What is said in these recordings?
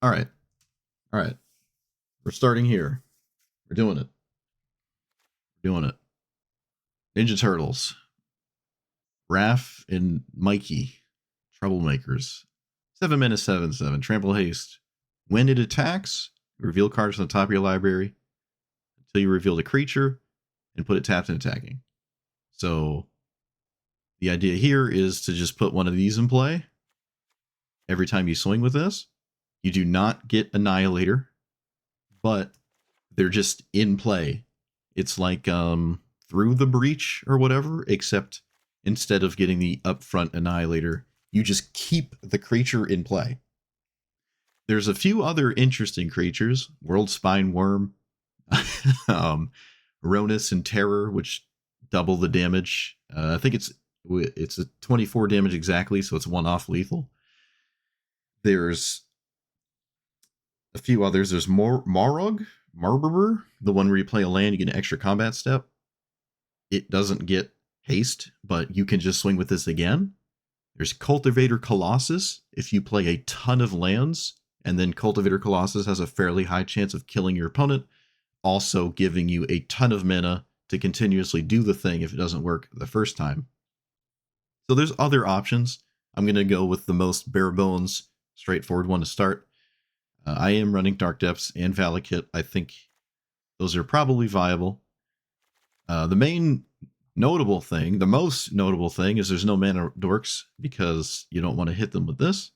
All right. All right. We're starting here. We're doing it. We're doing it. Ninja Turtles. Raph and Mikey. Troublemakers. 7 minutes, 7 7. Trample haste. When it attacks, reveal cards on the top of your library until you reveal the creature and put it tapped and attacking. So the idea here is to just put one of these in play every time you swing with this. You do not get Annihilator, but they're just in play. It's like through the breach or whatever, except instead of getting the upfront Annihilator, you just keep the creature in play. There's a few other interesting creatures. World Spine Worm, Ronus and Terror, which double the damage. I think it's a 24 damage exactly, so it's one off lethal. There's a few others. There's Marburger, the one where you play a land, you get an extra combat step. It doesn't get haste, but you can just swing with this again. There's Cultivator Colossus. If you play a ton of lands, and then Cultivator Colossus has a fairly high chance of killing your opponent, also giving you a ton of mana to continuously do the thing if it doesn't work the first time. So there's other options. I'm going to go with the most bare bones, straightforward one to start. I am running Dark Depths and Valakut. I think those are probably viable. The most notable thing is there's no mana dorks because you don't want to hit them with this.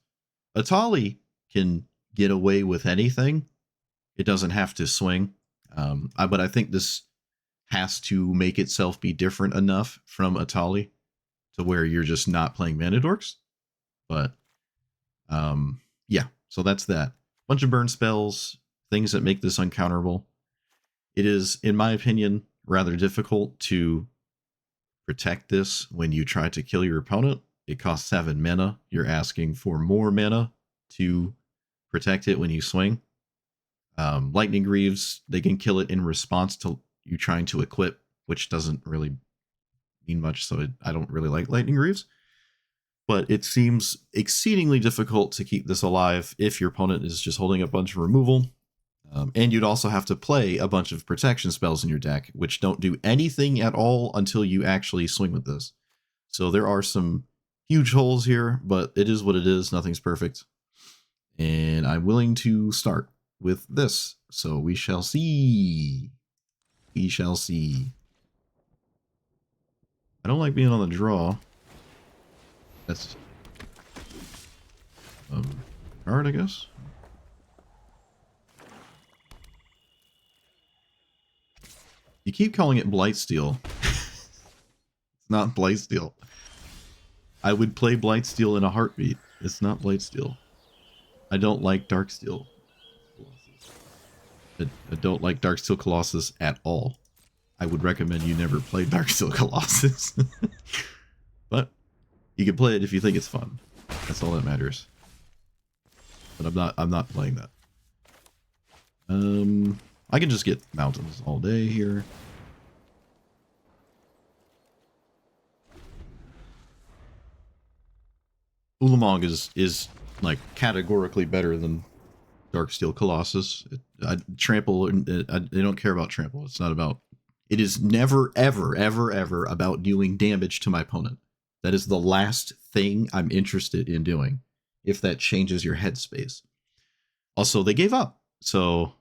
Etali can get away with anything. It doesn't have to swing. But I think this has to make itself be different enough from Etali to where you're just not playing mana dorks. But yeah, so that's that. Bunch of burn spells, things that make this uncounterable. It is, in my opinion, rather difficult to protect this when you try to kill your opponent. It costs 7 mana. You're asking for more mana to protect it when you swing. Lightning Greaves, they can kill it in response to you trying to equip, which doesn't really mean much, so I don't really like Lightning Greaves. But it seems exceedingly difficult to keep this alive if your opponent is just holding a bunch of removal. And you'd also have to play a bunch of protection spells in your deck, which don't do anything at all until you actually swing with this. So there are some huge holes here, but it is what it is. Nothing's perfect. And I'm willing to start with this. So we shall see. We shall see. I don't like being on the draw. That's hard, I guess. You keep calling it Blightsteel. It's not Blightsteel. I would play Blightsteel in a heartbeat. It's not Blightsteel. I don't like Darksteel. I don't like Darksteel Colossus at all. I would recommend you never play Darksteel Colossus. But you can play it if you think it's fun. That's all that matters. But I'm not playing that. I can just get mountains all day here. Ulamog is like categorically better than Darksteel Colossus. Trample, they don't care about trample. It's not about. It is never, ever, ever, ever about dealing damage to my opponent. That is the last thing I'm interested in doing, if that changes your headspace. Also, they gave up, so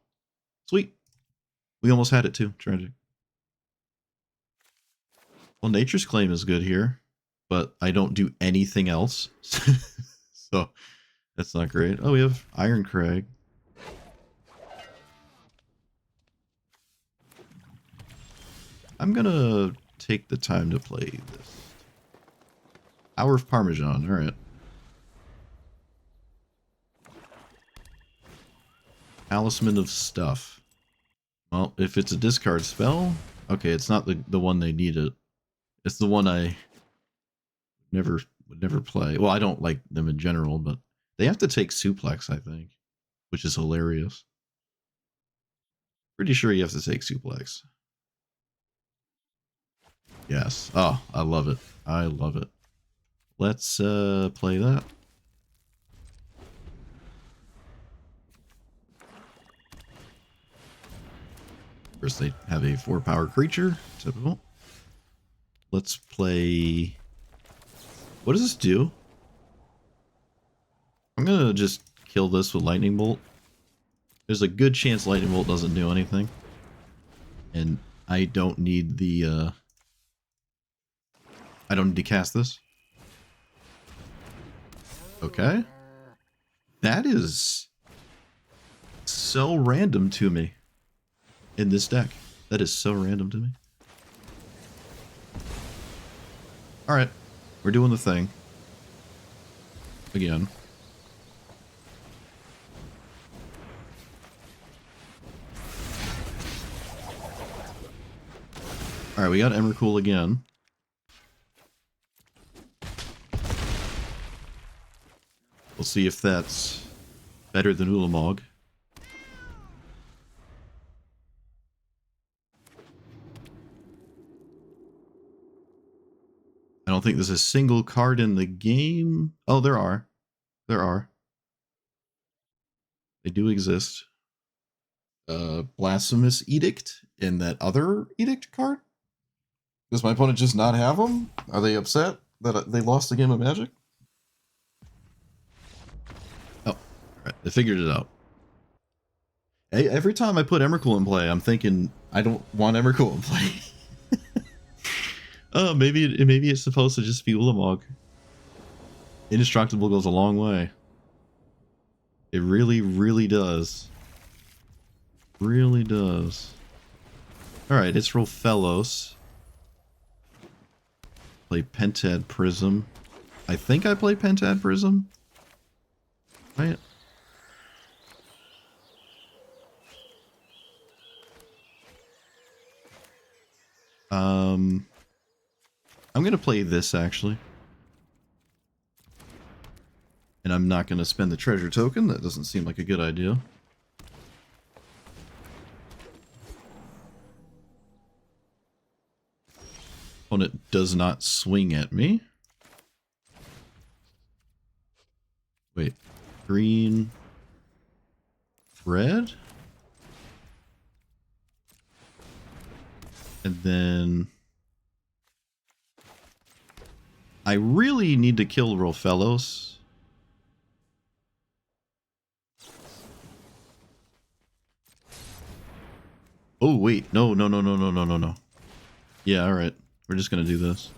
sweet. We almost had it too. Tragic. Well, Nature's Claim is good here, but I don't do anything else. So that's not great. Oh, we have Iron Crag. I'm gonna take the time to play this. Hour of Parmesan, alright. Talisman of Stuff. Well, if it's a discard spell, okay, it's not the one they needed. It's the one I would never play. Well, I don't like them in general, but they have to take Suplex, I think, which is hilarious. Pretty sure you have to take Suplex. Yes. Oh, I love it. I love it. Let's play that. First, they have a 4-power creature. Typical. Let's play... What does this do? I'm gonna just kill this with Lightning Bolt. There's a good chance Lightning Bolt doesn't do anything. And I don't need the, I don't need to cast this. Okay. That is so random to me in this deck. That is so random to me. Alright. We're doing the thing. Again. Alright, we got Emrakul again. We'll see if that's better than Ulamog. I don't think there's a single card in the game. Oh, there are. There are. They do exist. Blasphemous Edict in that other Edict card? Does my opponent just not have them? Are they upset that they lost the game of Magic? Oh, alright. They figured it out. Hey, every time I put Emrakul in play, I'm thinking, I don't want Emrakul in play. Oh, maybe it's supposed to just be Ulamog. Indestructible goes a long way. It really, really does. Really does. Alright, it's Rofellos. Play Pentad Prism. I think I play Pentad Prism. Right? I'm gonna play this actually. And I'm not gonna spend the treasure token. That doesn't seem like a good idea. Opponent does not swing at me. Wait, green, red? And then... I really need to kill Rofellos. Oh, wait. No. Yeah, alright. We're just gonna do this.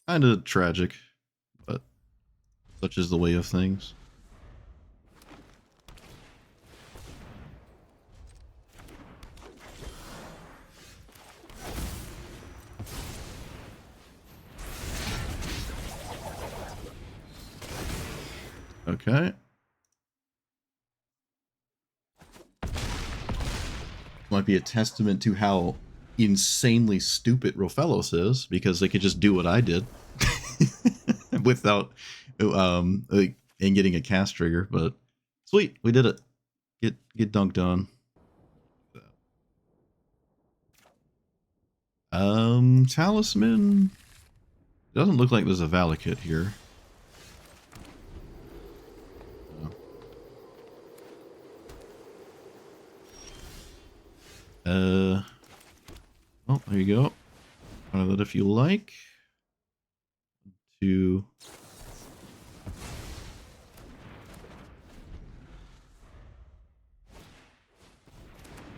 Kinda tragic, but such is the way of things. Okay. Might be a testament to how insanely stupid Rofellos is, because they could just do what I did without and getting a cast trigger. But sweet, we did it. Get dunked on. Talisman. Doesn't look like there's a Valakut here. Oh, there you go. One of that if you like. To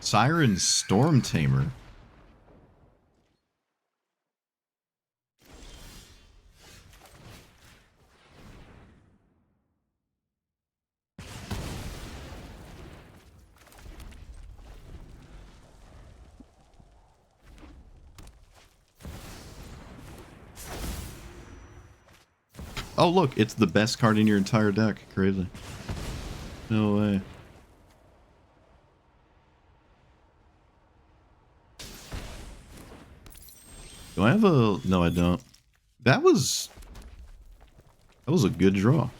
Siren Storm Tamer. Oh, look, it's the best card in your entire deck. Crazy. No way. Do I have a... No, I don't. That was a good draw.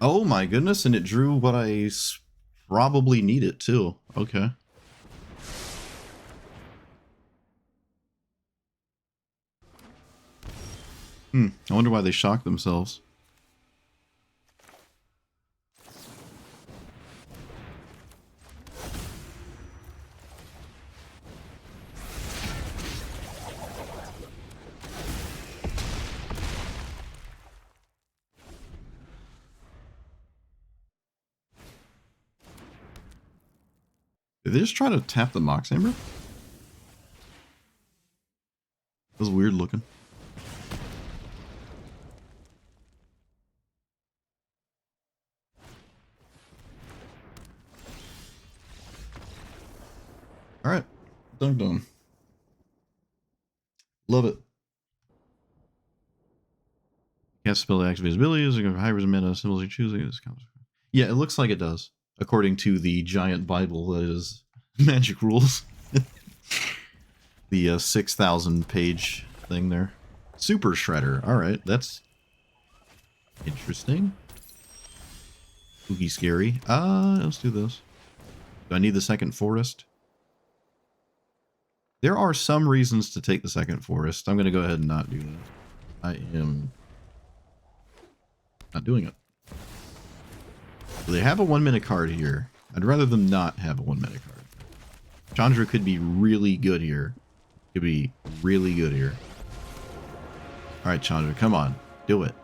Oh my goodness, and it drew what I probably needed too. Okay. I wonder why they shocked themselves. Did they just try to tap the Mox Hammer? That was weird looking. Alright. Done. Love it. Cast spell to activate his abilities, or hybrids mana symbols you're choosing. Yeah, it looks like it does, according to the giant Bible that is Magic Rules. The 6,000 page thing there. Super Shredder. Alright, that's interesting. Spooky scary. Let's do this. Do I need the second forest? There are some reasons to take the second forest. I'm going to go ahead and not do that. I am not doing it. They have a 1 mana card here. I'd rather them not have a 1 mana card. Chandra could be really good here. Could be really good here. Alright, Chandra, come on. Do it.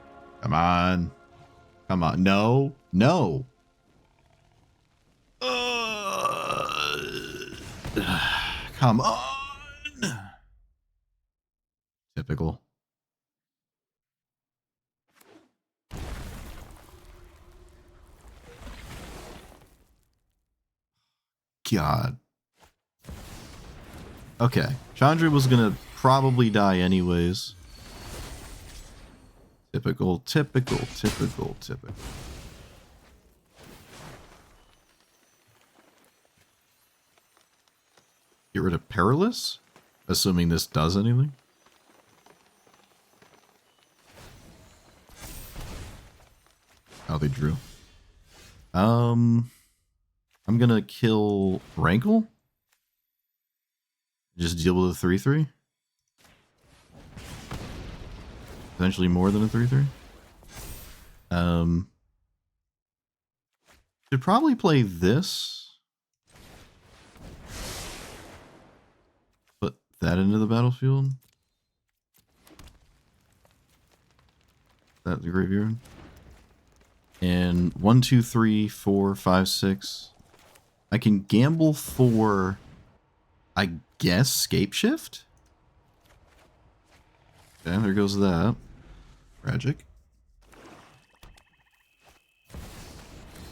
Come on. Come on. No. No. Come on. Typical. God. Okay. Chandra was gonna probably die anyways. Typical. Get rid of Perilous? Assuming this does anything. Oh, they drew. I'm gonna kill Rankle. Just deal with a 3/3. Potentially more than a 3/3. Should probably play this. Put that into the battlefield. That's the graveyard. And 1, 2, 3, 4, 5, 6. I can gamble for, I guess, Scape Shift? Okay, there goes that. Tragic.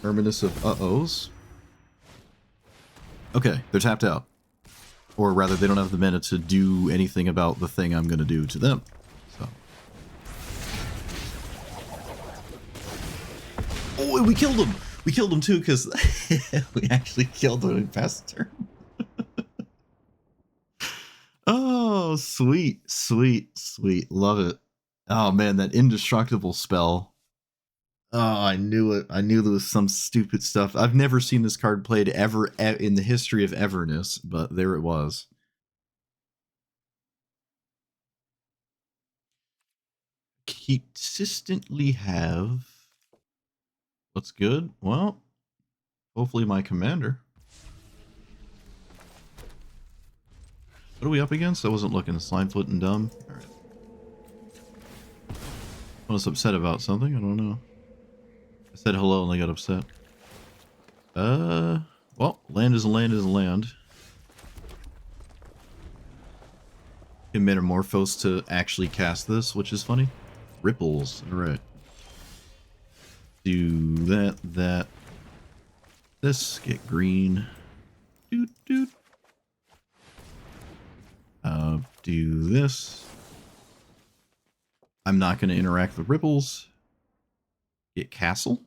Terminus of uh-ohs. Okay, they're tapped out. Or rather, they don't have the mana to do anything about the thing I'm going to do to them. So. Oh, we killed him! We killed him too, because we actually killed him in past turn. Oh, sweet. Love it. Oh man, that indestructible spell. Oh, I knew it. I knew there was some stupid stuff. I've never seen this card played ever in the history of everness, but there it was. Consistently have... What's good? Well, hopefully my commander. What are we up against? I wasn't looking. Slimefoot and Dumb. Alright. I was upset about something. I don't know. I said hello and they got upset. Well, land is a land is a land. Can Metamorphose to actually cast this, which is funny. Ripples. Alright. Do that. This. Get green. Doot. Do this. I'm not going to interact with Ripples. Get Castle.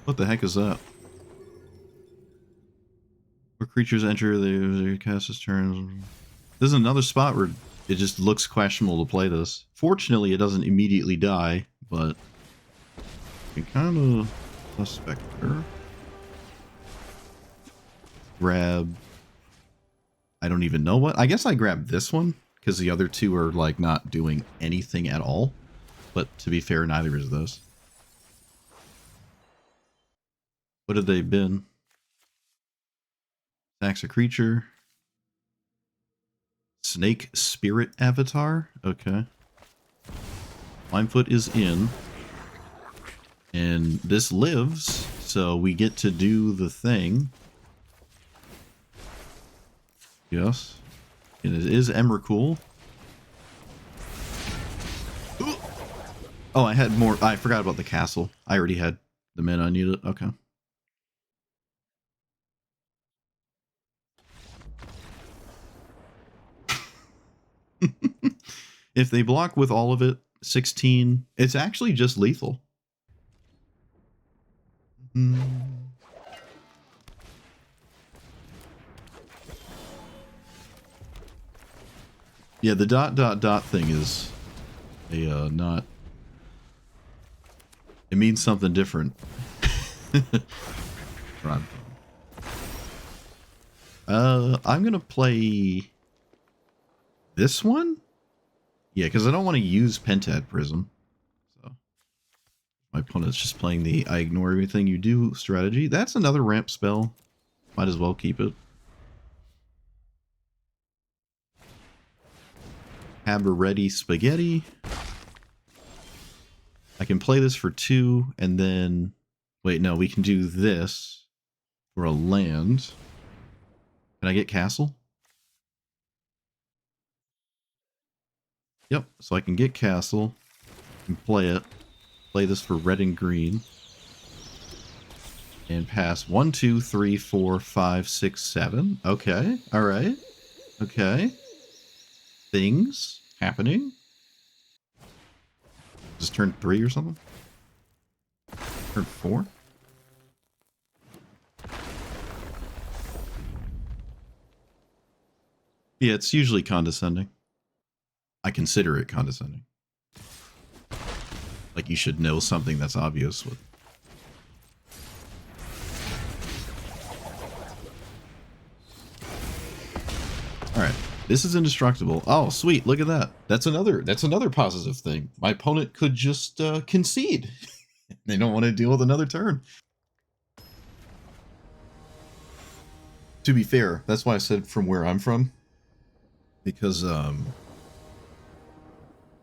What the heck is that? Where creatures enter, they cast its turns. This is another spot where it just looks questionable to play this. Fortunately, it doesn't immediately die, but you kind of suspect her. Grab... I don't even know what. I guess I grabbed this one, because the other two are, like, not doing anything at all. But to be fair, neither is this. What have they been? Attacks a creature. Snake Spirit Avatar. Okay. Limefoot is in. And this lives, so we get to do the thing. Yes. And it is Emrakul. Oh, I had more. I forgot about the castle. I already had the mana I needed. Okay. If they block with all of it, 16, it's actually just lethal. Yeah, the ... thing is a not. It means something different. Right. I'm gonna play this one. Yeah, because I don't want to use Pentad Prism. So my opponent's just playing the I ignore everything you do strategy. That's another ramp spell. Might as well keep it. Ready Spaghetti. I can play this for 2, and then... Wait, no, we can do this for a land. Can I get Castle? Yep, so I can get Castle and play it. Play this for red and green. And pass 1, 2, 3, 4, 5, 6, 7. Okay, alright. Okay. Things happening. Just turn 3 or something? Turn 4? Yeah, it's usually condescending. I consider it condescending. Like you should know something that's obvious with. Alright. This is indestructible. Oh, sweet. Look at that. That's another positive thing. My opponent could just concede. They don't want to deal with another turn. To be fair, that's why I said from where I'm from. Because a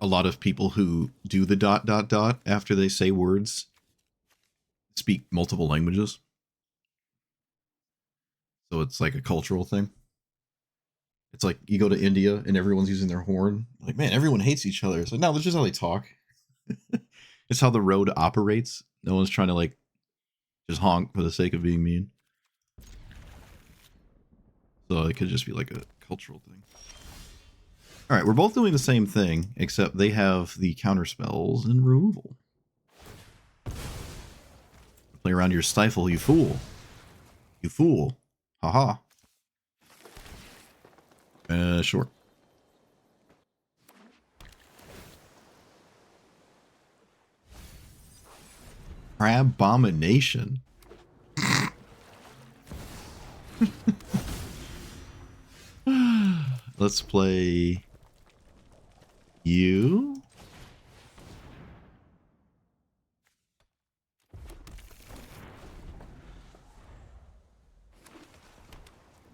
lot of people who do the ... after they say words speak multiple languages. So it's like a cultural thing. It's like you go to India and everyone's using their horn. Like, man, everyone hates each other. It's like, no, that's just how they talk. It's how the road operates. No one's trying to like just honk for the sake of being mean. So it could just be like a cultural thing. All right, we're both doing the same thing, except they have the counter spells and removal. Play around your stifle, you fool. You fool. Haha. Sure. Crabomination. Let's play you.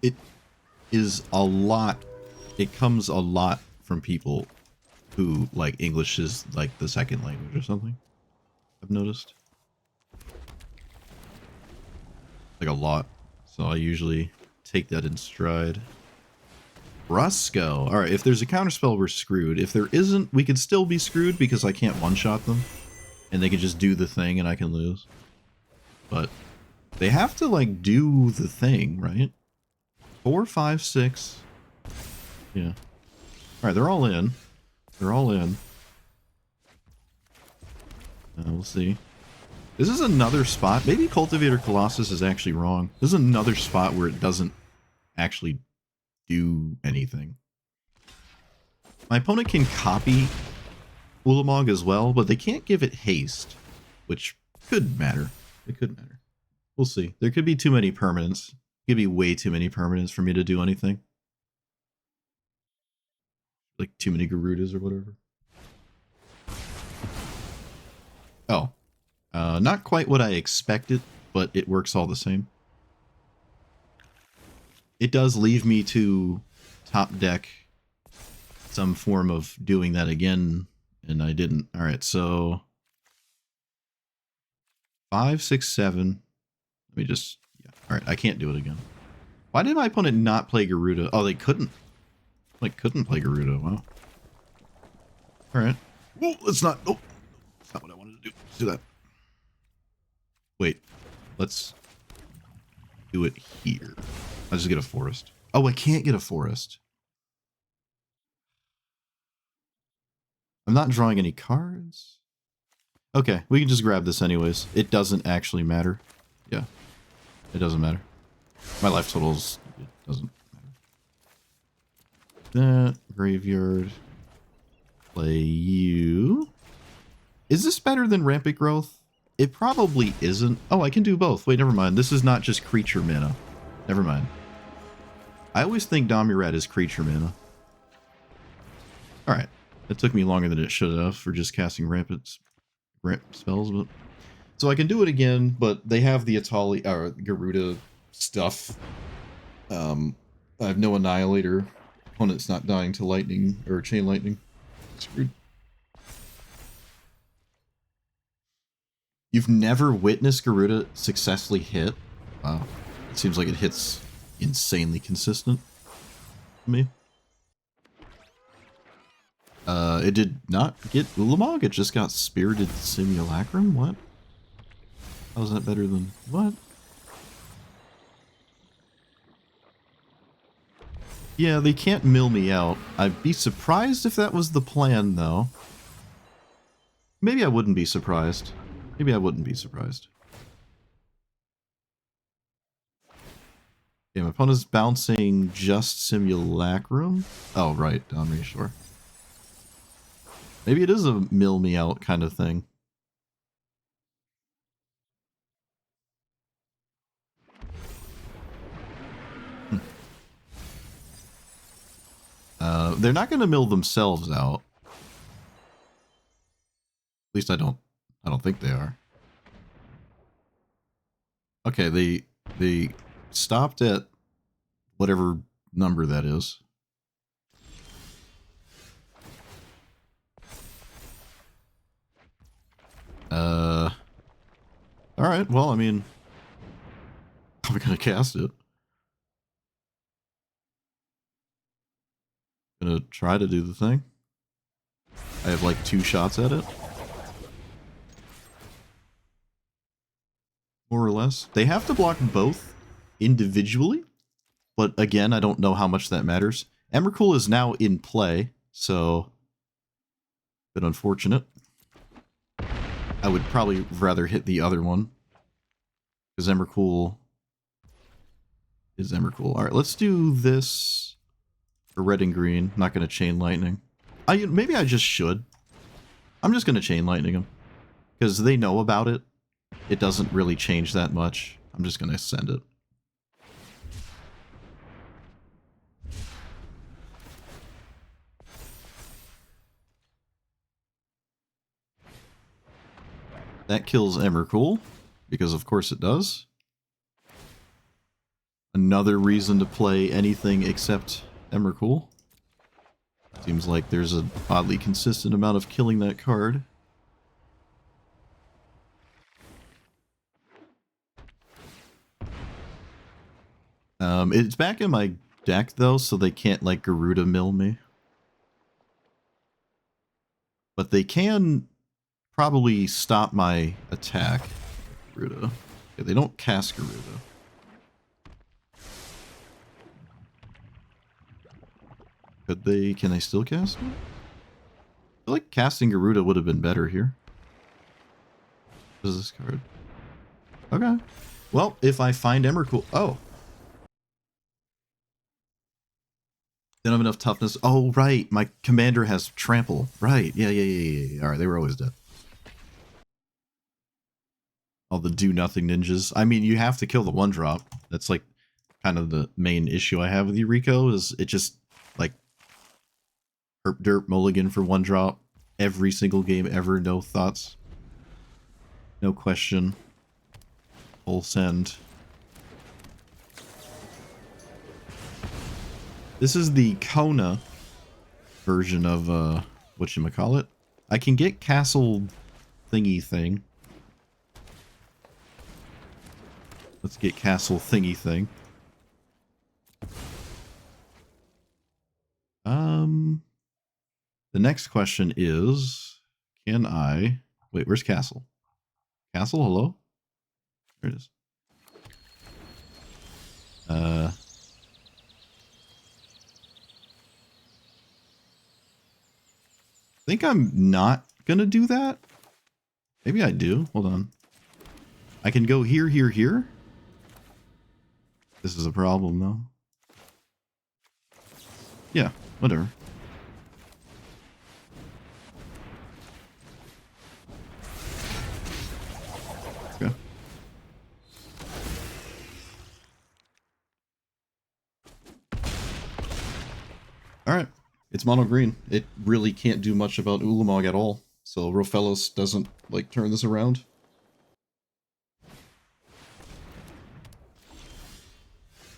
It is a lot. It comes a lot from people who like English is like the second language or something. I've noticed. Like a lot. So I usually take that in stride. Brusco. Alright, if there's a counterspell, we're screwed. If there isn't, we could still be screwed because I can't one-shot them. And they can just do the thing and I can lose. But they have to, like, do the thing, right? 4, 5, 6. Yeah. Alright, they're all in. They're all in. We'll see. This is another spot. Maybe Cultivator Colossus is actually wrong. This is another spot where it doesn't actually do anything. My opponent can copy Ulamog as well, but they can't give it haste, which could matter. It could matter. We'll see. There could be too many permanents. It could be way too many permanents for me to do anything. Like too many Garudas or whatever. Oh. Not quite what I expected, but it works all the same. It does leave me to top deck some form of doing that again, and I didn't. All right, so 5, 6, 7. Let me just. Yeah. All right, I can't do it again. Why did my opponent not play Garuda? Oh, they couldn't. Like, couldn't play Garuda. Wow. All right. Whoa, let's not. Oh, that's not what I wanted to do. Let's do that. Wait. Let's do it here. I'll just get a forest. Oh, I can't get a forest. I'm not drawing any cards. Okay, we can just grab this anyways. It doesn't actually matter. Yeah, it doesn't matter. My life totals, it doesn't matter. That, graveyard. Play you. Is this better than Rampant Growth? It probably isn't. Oh, I can do both. Wait, never mind. This is not just creature mana. Never mind. I always think Domurat is creature mana. Alright. It took me longer than it should have for just casting rampant spells, but so I can do it again, but they have the Etali or Garuda stuff. I have no Annihilator. Opponent's not dying to lightning or chain lightning. Screwed. You've never witnessed Garuda successfully hit? Wow. It seems like it hits insanely consistent to me. It did not get Ulamog, it just got Spirited Simulacrum? What? How is that better than... what? Yeah, they can't mill me out. I'd be surprised if that was the plan, though. Maybe I wouldn't be surprised. Maybe I wouldn't be surprised. Yeah, my opponent's bouncing just Simulacrum? Oh, right, Downrange, sure. Maybe it is a mill me out kind of thing. They're not going to mill themselves out. At least I don't think they are. Okay, they stopped at whatever number that is. Alright, well, I mean, I'm gonna cast it. Gonna try to do the thing. I have like 2 shots at it. More or less. They have to block both individually, but again, I don't know how much that matters. Emrakul is now in play, so a bit unfortunate. I would probably rather hit the other one, because Emrakul is Emrakul. Alright, let's do this for red and green. Not going to chain lightning. Maybe I just should. I'm just going to chain lightning them, because they know about it. It doesn't really change that much. I'm just going to send it. That kills Emrakul, because of course it does. Another reason to play anything except Emrakul. Seems like there's an oddly consistent amount of killing that card. It's back in my deck though, so they can't like Garuda mill me. But they can probably stop my attack. Garuda. Yeah, they don't cast Garuda. Could they? Can they still cast it? I feel like casting Garuda would have been better here. What is this card? Okay. Well, if I find Emrakul... oh. They don't have enough toughness. Oh, right. My commander has trample. Right. Yeah. Alright, they were always dead. All the do-nothing ninjas. I mean, you have to kill the 1-drop. That's, like, kind of the main issue I have with Eureka, is it just, like, herp derp mulligan for 1-drop. Every single game ever. No thoughts. No question. Full send. This is the Kona version of whatchamacallit. I can get castle thingy thing. Let's get castle thingy thing. The next question is, can I... Wait, where's castle? Castle, hello? There it is. I think I'm not gonna do that. Maybe I do. Hold on. I can go here, here, here. This is a problem, though. Yeah, whatever. Okay. Alright. It's mono green. It really can't do much about Ulamog at all. So Rofellos doesn't, like, turn this around.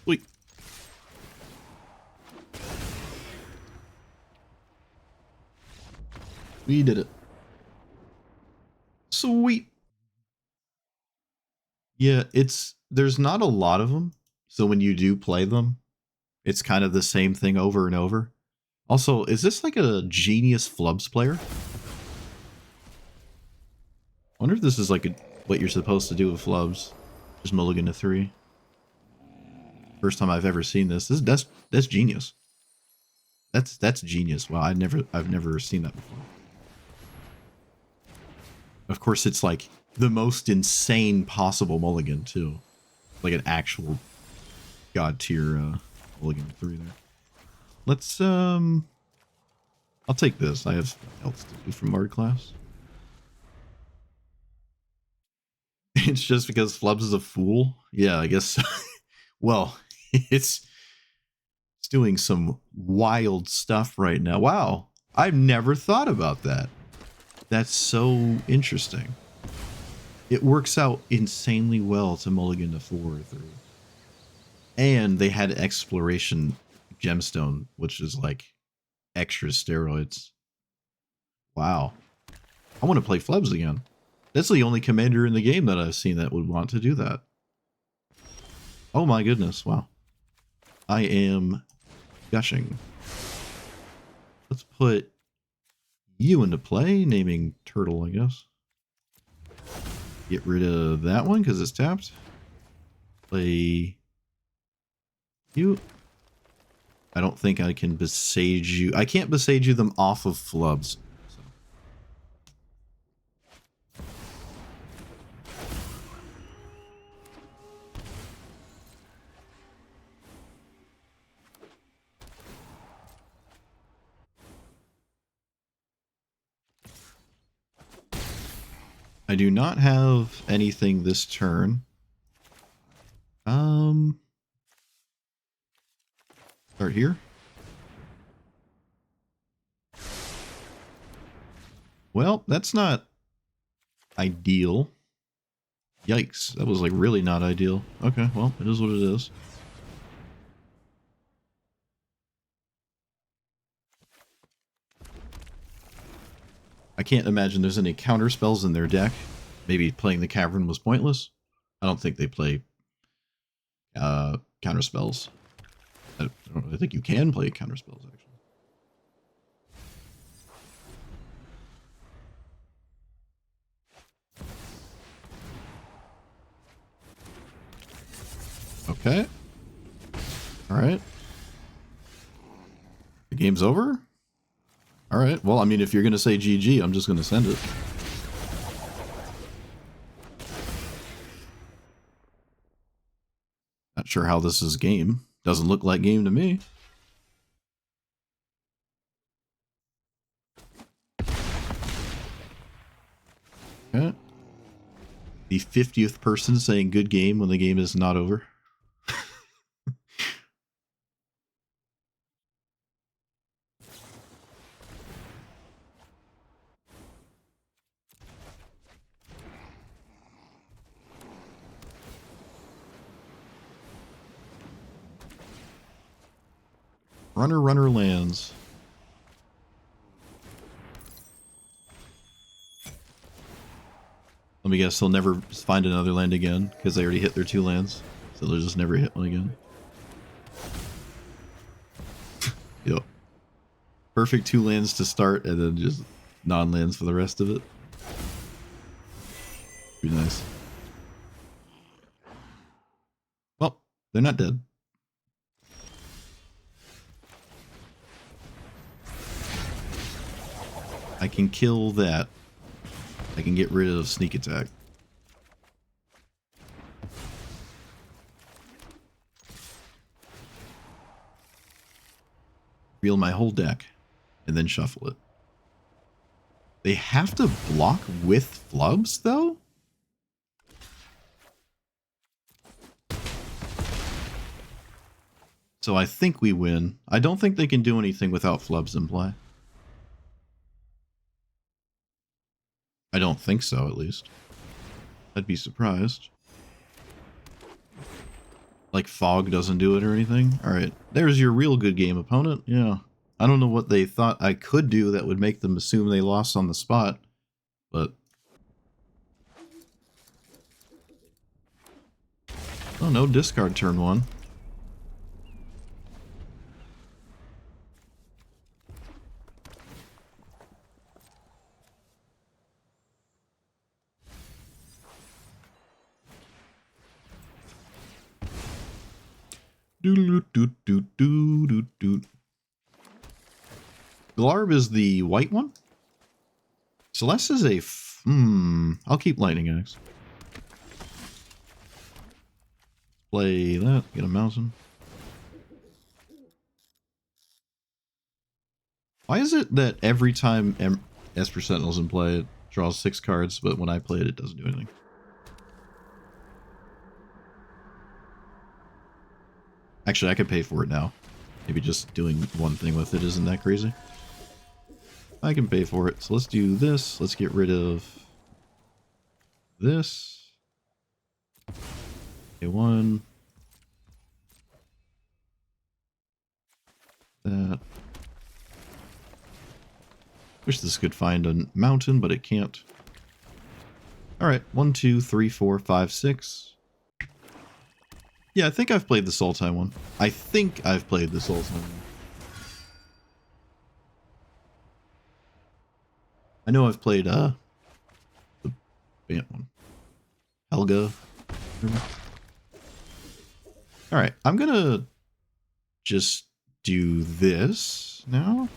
Wait. We did it. Sweet. Yeah, there's not a lot of them. So when you do play them, it's kind of the same thing over and over. Also, is this like a genius flubs player? I wonder if this is like what you're supposed to do with flubs. Just mulligan to 3. First time I've ever seen this. That's genius. That's genius. Wow, I've never seen that before. Of course, it's like the most insane possible mulligan too, like an actual god tier mulligan to 3 there. Let's I'll take this. I have something else to do from art class. It's just because Flubs is a fool. Yeah, I guess. Well, it's doing some wild stuff right now. Wow, I've never thought about that. That's so interesting. It works out insanely well to mulligan to 4 or 3. And they had exploration gemstone, which is like extra steroids. Wow. I want to play Flubs again. That's the only commander in the game that I've seen that would want to do that. Oh my goodness, wow. I am gushing. Let's put you into play, naming Turtle, I guess. Get rid of that one because it's tapped. Play you. I don't think I can besage you. I can't besage you them off of Flubs. So. I do not have anything this turn. Start here. Well, that's not ideal. Yikes, that was like really not ideal. Okay, well, it is what it is. I can't imagine there's any counter spells in their deck. Maybe playing the Cavern was pointless. I don't think they play counter spells. I think you can play counter spells, actually. Okay. Alright. The game's over? Alright, well, I mean, if you're going to say GG, I'm just going to send it. Not sure how this is game. Doesn't look like game to me. Okay. The 50th person saying good game when the game is not over. Runner lands. Let me guess, they'll never find another land again because they already hit their 2 lands. So they'll just never hit one again. Yep. Perfect 2 lands to start and then just non-lands for the rest of it. Be nice. Well, they're not dead. I can kill that. I can get rid of sneak attack. Reel my whole deck and then shuffle it. They have to block with flubs though? So I think we win. I don't think they can do anything without flubs in play. I don't think so, at least. I'd be surprised. Like fog doesn't do it or anything? Alright, there's your real good game opponent. Yeah. I don't know what they thought I could do that would make them assume they lost on the spot, but... Oh, no discard turn 1. Doot. Glarb is the white one? Celeste is a... I'll keep Lightning Axe. Play that, get a mountain. Why is it that every time Esper Sentinel's in play, it draws 6 cards, but when I play it, it doesn't do anything? Actually, I could pay for it now. Maybe just doing one thing with it isn't that crazy. I can pay for it. So let's do this. Let's get rid of this. Okay, 1. That. Wish this could find a mountain, but it can't. Alright, 1, 2, 3, 4, 5, 6. Yeah, I think I've played the Sultai one. I think I've played the Sultai one. I know I've played the Bant one. Helga. Alright, I'm gonna just do this now.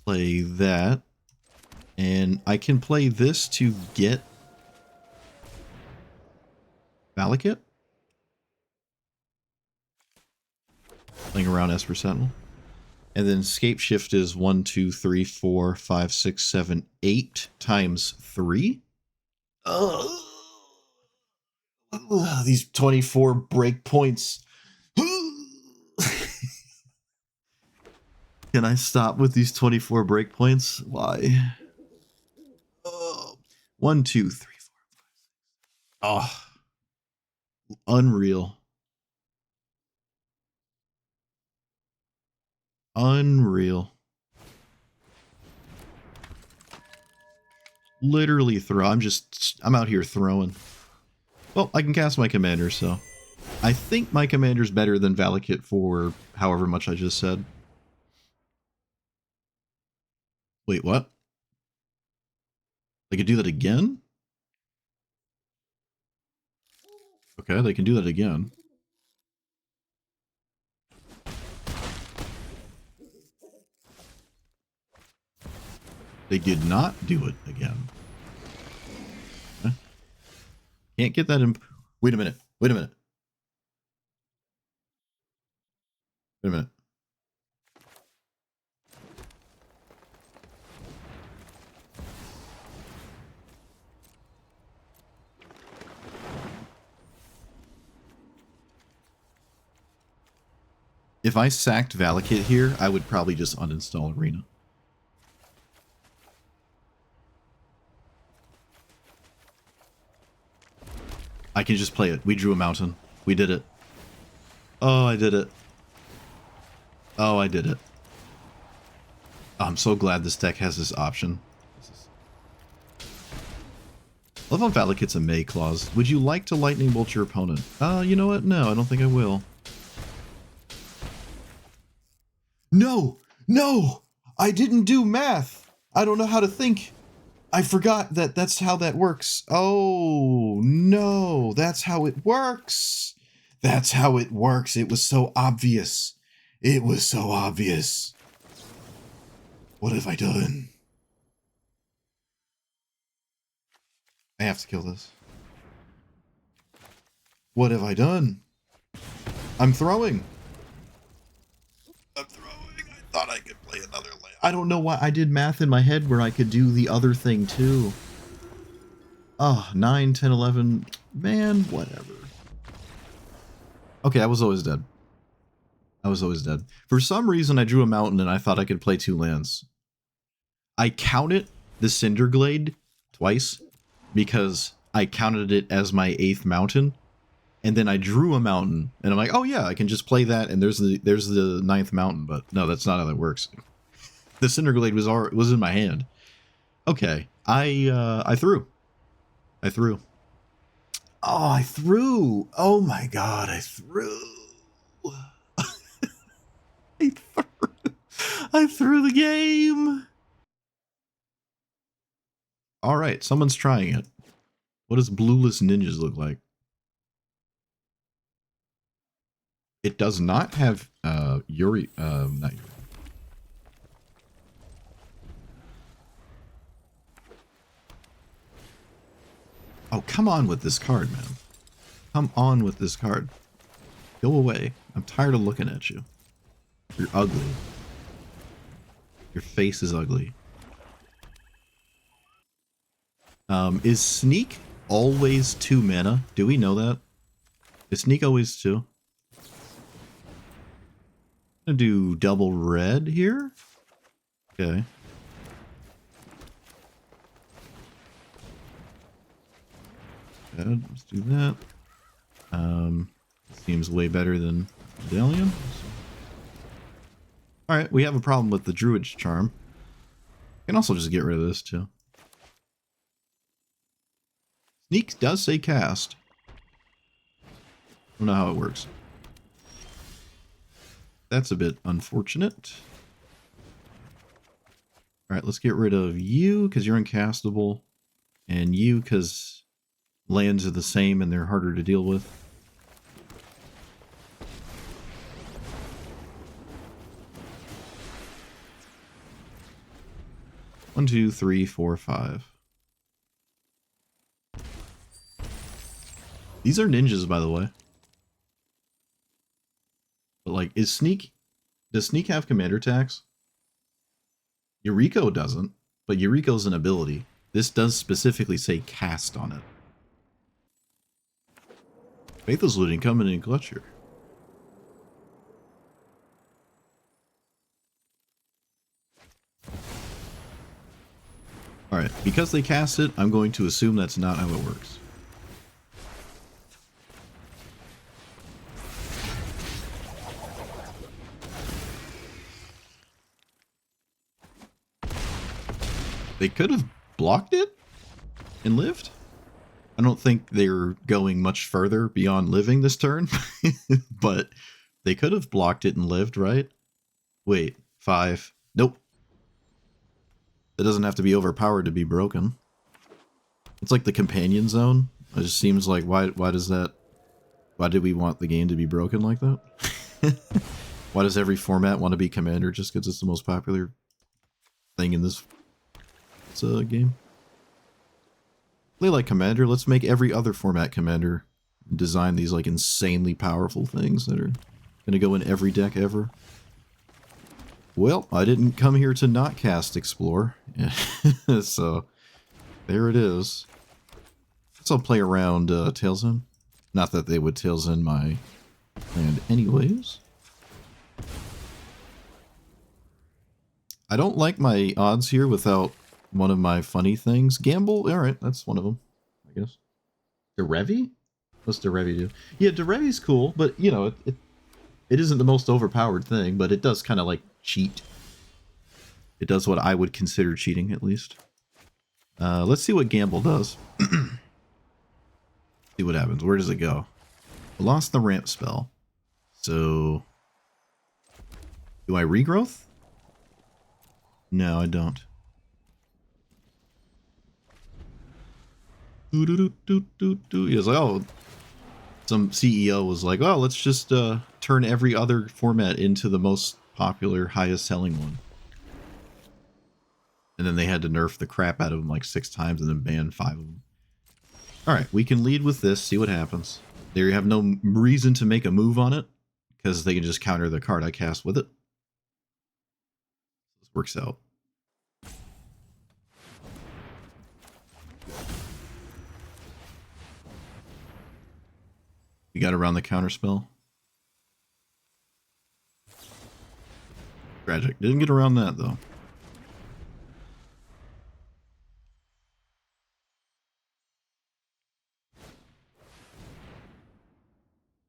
Play that. And I can play this to get Valakut. Playing around Esper Sentinel. And then Scape Shift is 1, 2, 3, 4, 5, 6, 7, 8 times 3. These 24 break points. Can I stop with these 24 break points? Why? 1, 2, 3, 4, 5, 6. Oh, unreal. Unreal. Literally throw. I'm out here throwing. Well, I can cast my commander, so I think my commander's better than Valakut for however much I just said. Wait, what? They could do that again? Okay, they can do that again. They did not do it again. Okay. Can't get that in... Wait a minute. Wait a minute. Wait a minute. If I sacked Valakut here, I would probably just uninstall Arena. I can just play it. We drew a mountain. We did it. Oh, I did it. Oh, I did it. I'm so glad this deck has this option. Love how Valakit's a May clause. Would you like to lightning bolt your opponent? You know what? No, I don't think I will. No! No! I didn't do math! I don't know how to think. I forgot that that's how that works. Oh, no. That's how it works. That's how it works. It was so obvious. It was so obvious. What have I done? I have to kill this. What have I done? I'm throwing. I'm throwing. I thought I could play another land. I don't know why I did math in my head where I could do the other thing too. Oh, 9, 10, 11. Man, whatever. Okay, I was always dead. I was always dead. For some reason, I drew a mountain and I thought I could play 2 lands. I counted the Cinderglade twice because I counted it as my 8th mountain. And then I drew a mountain, and I'm like, oh yeah, I can just play that, and there's the 9th mountain. But no, that's not how that works. The Cinderglade was in my hand. Okay, I threw. I threw. Oh, I threw. Oh my god, I threw. I threw the game. All right, someone's trying it. What does Blueless Ninjas look like? It does not have Yuri, not Yuri. Oh, come on with this card, man. Come on with this card. Go away. I'm tired of looking at you. You're ugly. Your face is ugly. Is Sneak always 2 mana? Do we know that? Is Sneak always 2? I'm gonna do double red here. Okay. Good, let's do that. Seems way better than Medallion. Alright, we have a problem with the Druid's Charm. I can also just get rid of this too. Sneak does say cast. I don't know how it works. That's a bit unfortunate. Alright, let's get rid of you because you're uncastable. And you because lands are the same and they're harder to deal with. One, two, three, four, 5. These are ninjas, by the way. But like, does Sneak have commander tax? Yuriko doesn't, but Yuriko's an ability. This does specifically say cast on it. Faithless Looting coming in clutch here. Alright, because they cast it, I'm going to assume that's not how it works. They could have blocked it and lived. I don't think they're going much further beyond living this turn, but they could have blocked it and lived, right? Wait, 5. Nope. It doesn't have to be overpowered to be broken. It's like the companion zone. It just seems like why did we want the game to be broken like that? Why does every format want to be commander just because it's the most popular thing in this game? Play like commander. Let's make every other format commander. Design these like insanely powerful things that are gonna go in every deck ever. Well, I didn't come here to not cast Explore. So, there it is. Guess I'll play around Tails End. Not that they would Tails End my land anyways. I don't like my odds here without one of my funny things. Gamble? Alright, that's one of them, I guess. Derevi? What's Derevi do? Yeah, Derevi's cool, but, you know, it isn't the most overpowered thing, but it does kind of, like, cheat. It does what I would consider cheating, at least. Let's see what Gamble does. See what happens. Where does it go? I lost the ramp spell. So... do I regrowth? No, I don't. He was like, oh... some CEO was like, oh, let's just turn every other format into the most popular, highest selling one. And then they had to nerf the crap out of them like 6 times and then ban 5 of them. Alright, we can lead with this, see what happens. They have no reason to make a move on it, because they can just counter the card I cast with it. This works out. We got around the counter spell. Tragic. Didn't get around that, though.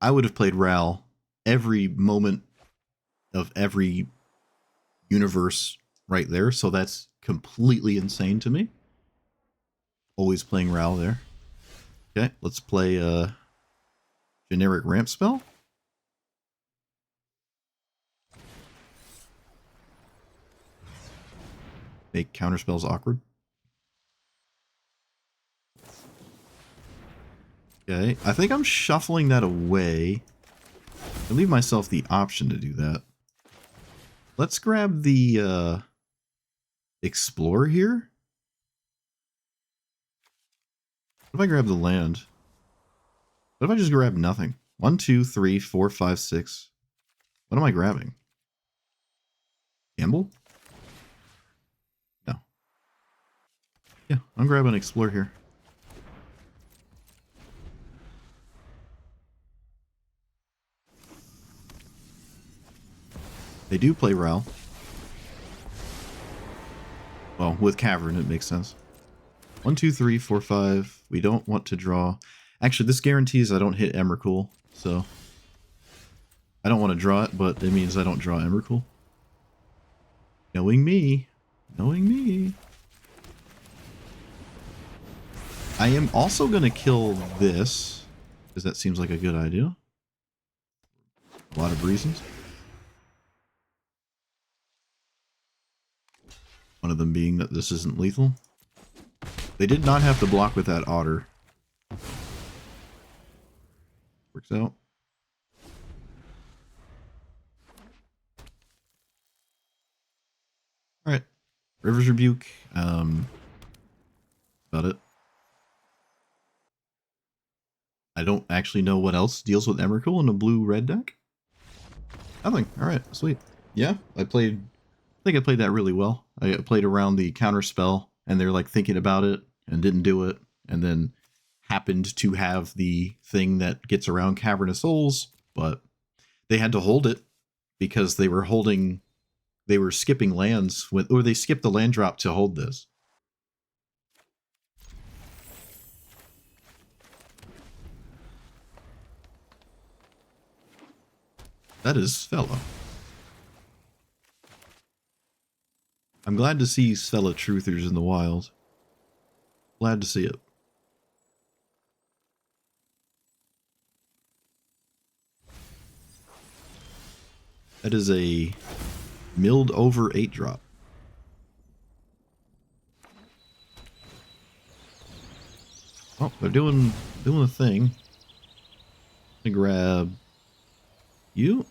I would have played Ral every moment of every universe right there, so that's completely insane to me. Always playing Ral there. Okay, let's play generic ramp spell. Make counter spells awkward. Okay, I think I'm shuffling that away. I leave myself the option to do that. Let's grab the Explorer here. What if I grab the land? What if I just grab nothing? 1, 2, 3, 4, 5, 6. What am I grabbing? Gamble? No. Yeah, I'm grabbing Explorer here. They do play Ral. Well, with Cavern, it makes sense. 1, 2, 3, 4, 5. We don't want to draw. Actually, this guarantees I don't hit Emrakul, so I don't want to draw it, but it means I don't draw Emrakul. Knowing me. Knowing me. I am also going to kill this, because that seems like a good idea. A lot of reasons. One of them being that this isn't lethal. They did not have to block with that otter. Works out. Alright. River's Rebuke. About it. I don't actually know what else deals with Emrakul in a blue-red deck. Nothing. Alright, sweet. Yeah, I think I played that really well. I played around the counter spell, and they're like thinking about it, and didn't do it, and then happened to have the thing that gets around Cavern of Souls, but they had to hold it because they were skipping lands or they skipped the land drop to hold this. That is Sfella. I'm glad to see Sfella Truthers in the wild. Glad to see it. That is a milled over 8-drop. Oh, they're doing a thing. I'm gonna grab you.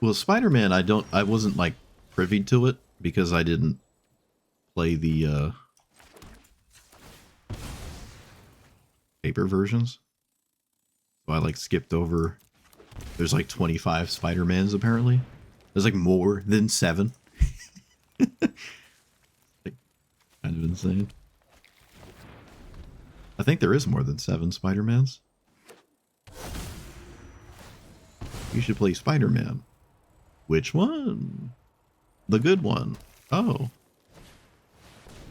Well, Spider-Man, I wasn't like privy to it because I didn't play the paper versions. So I like skipped over. There's like 25 Spider-Mans apparently. There's like more than 7. Like, kind of insane. I think there is more than 7 Spider-Mans. You should play Spider-Man. Which one? The good one. Oh.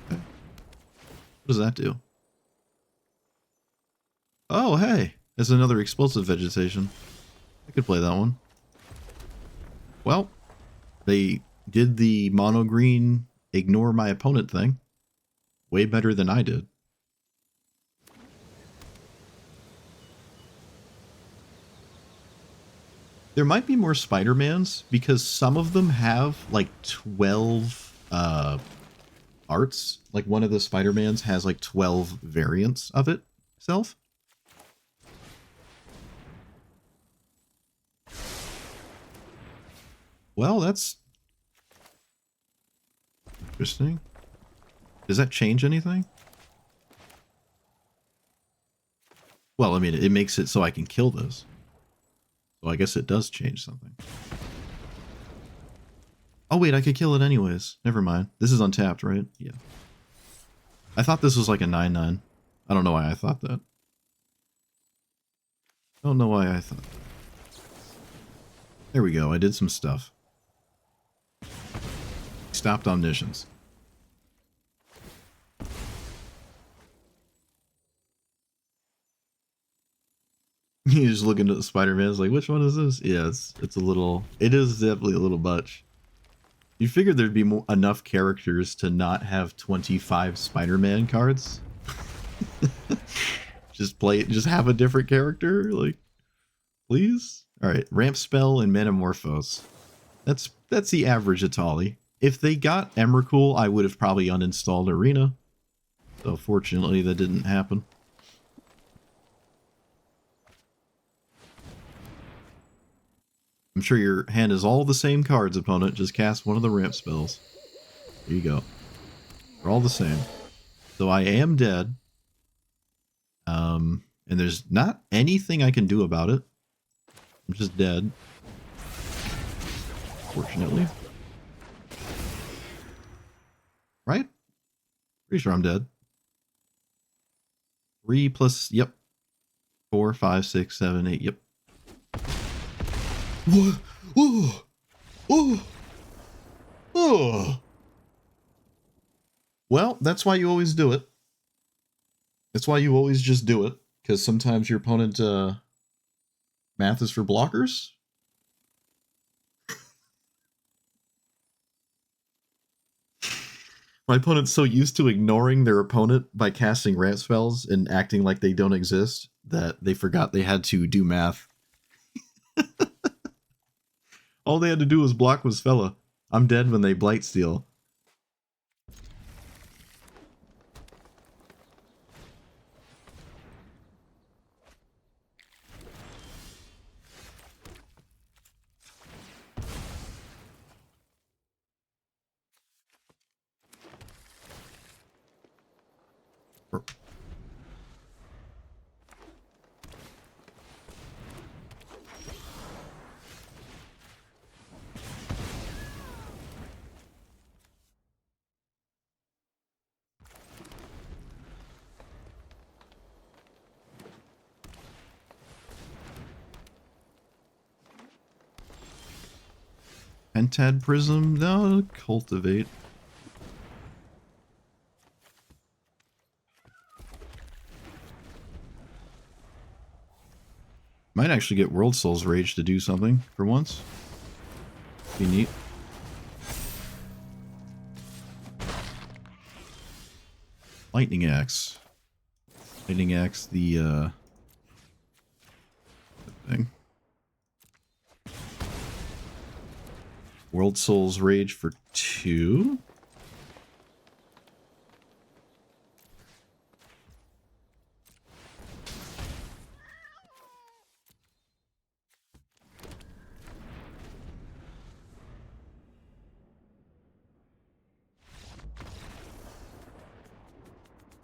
Okay. What does that do? Oh, hey. There's another explosive vegetation. I could play that one. Well, they did the mono green ignore my opponent thing way better than I did. There might be more Spider-Mans because some of them have like 12 arts. Like one of the Spider-Mans has like 12 variants of itself. Well, that's interesting. Does that change anything? Well, I mean, it makes it so I can kill this. So I guess it does change something. Oh, wait, I could kill it anyways. Never mind. This is untapped, right? Yeah. I thought this was like a 9/9. I don't know why I thought that. I don't know why I thought that. There we go. I did some stuff. Stopped omniscience. You just looking at the Spider-Man, it's like, which one is this? Yeah, it's a little, it is definitely a little much. You figured there'd be enough characters to not have 25 Spider-Man cards? Just have a different character? Like, please? Alright, Ramp Spell and Metamorphose. That's the average Etali. If they got Emrakul, I would have probably uninstalled Arena. So fortunately that didn't happen. I'm sure your hand is all the same cards, opponent. Just cast one of the ramp spells. There you go. They're all the same. So I am dead. And there's not anything I can do about it. I'm just dead. Fortunately. Right? Pretty sure I'm dead. 3 plus, yep. 4, 5, 6, 7, 8, yep. What? Oh! Oh! Oh! Well, that's why you always do it. That's why you always just do it. Because sometimes your opponent, math is for blockers. My opponent's so used to ignoring their opponent by casting ramp spells and acting like they don't exist that they forgot they had to do math. All they had to do was block was fella. I'm dead when they blight steal. Pentad Prism? No, cultivate. Might actually get World Souls Rage to do something for once. Be neat. Lightning Axe. Lightning Axe, the thing. World Souls Rage for 2.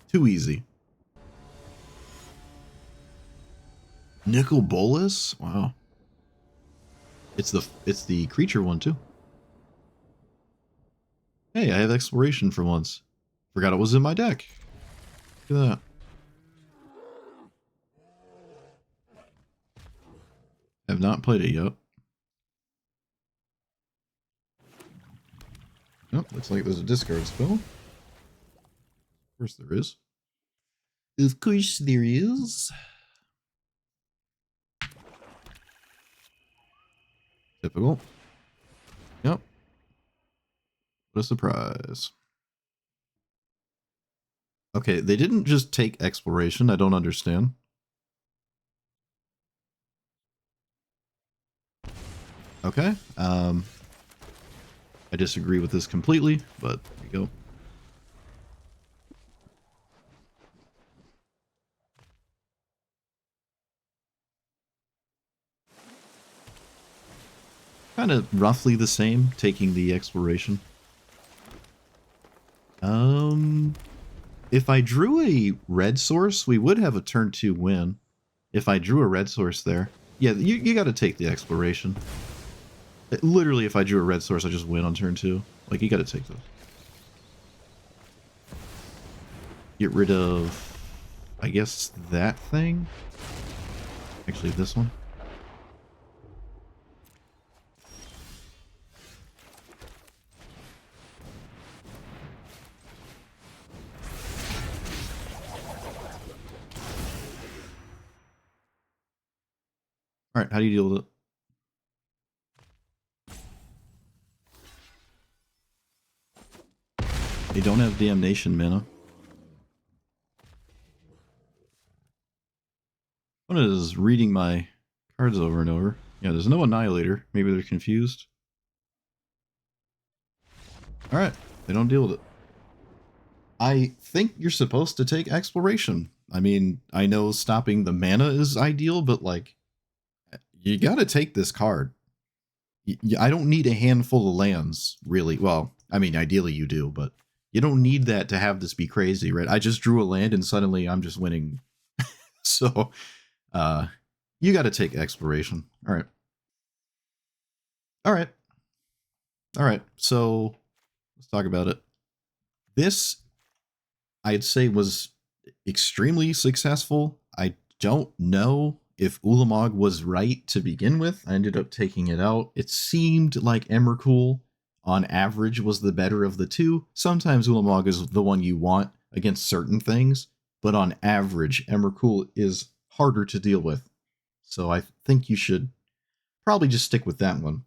Too easy. Nicol Bolas? Wow. It's the creature one too. Hey, I have exploration for once. Forgot it was in my deck. Look at that. Have not played it yet. Oh, looks like there's a discard spell. Of course there is. Of course there is. Typical. What a surprise. Okay, they didn't just take exploration. I don't understand. Okay. I disagree with this completely, but there you go. Kind of roughly the same, taking the exploration. If I drew a red source, we would have a turn 2 win. If I drew a red source there. Yeah, you got to take the exploration. Literally, if I drew a red source, I just win on turn 2. Like, you got to take those. Get rid of, I guess, that thing. Actually, this one. Alright, how do you deal with it? They don't have damnation mana. One is reading my cards over and over. Yeah, there's no Annihilator. Maybe they're confused. Alright, they don't deal with it. I think you're supposed to take exploration. I mean, I know stopping the mana is ideal, but like, you gotta take this card. I don't need a handful of lands, really. Well, I mean, ideally you do, but you don't need that to have this be crazy, right? I just drew a land and suddenly I'm just winning. So, you gotta take exploration. Alright. Alright. Alright, so let's talk about it. This, I'd say, was extremely successful. I don't know if Ulamog was right to begin with. I ended up taking it out. It seemed like Emrakul, on average, was the better of the two. Sometimes Ulamog is the one you want against certain things, but on average, Emrakul is harder to deal with. So I think you should probably just stick with that one.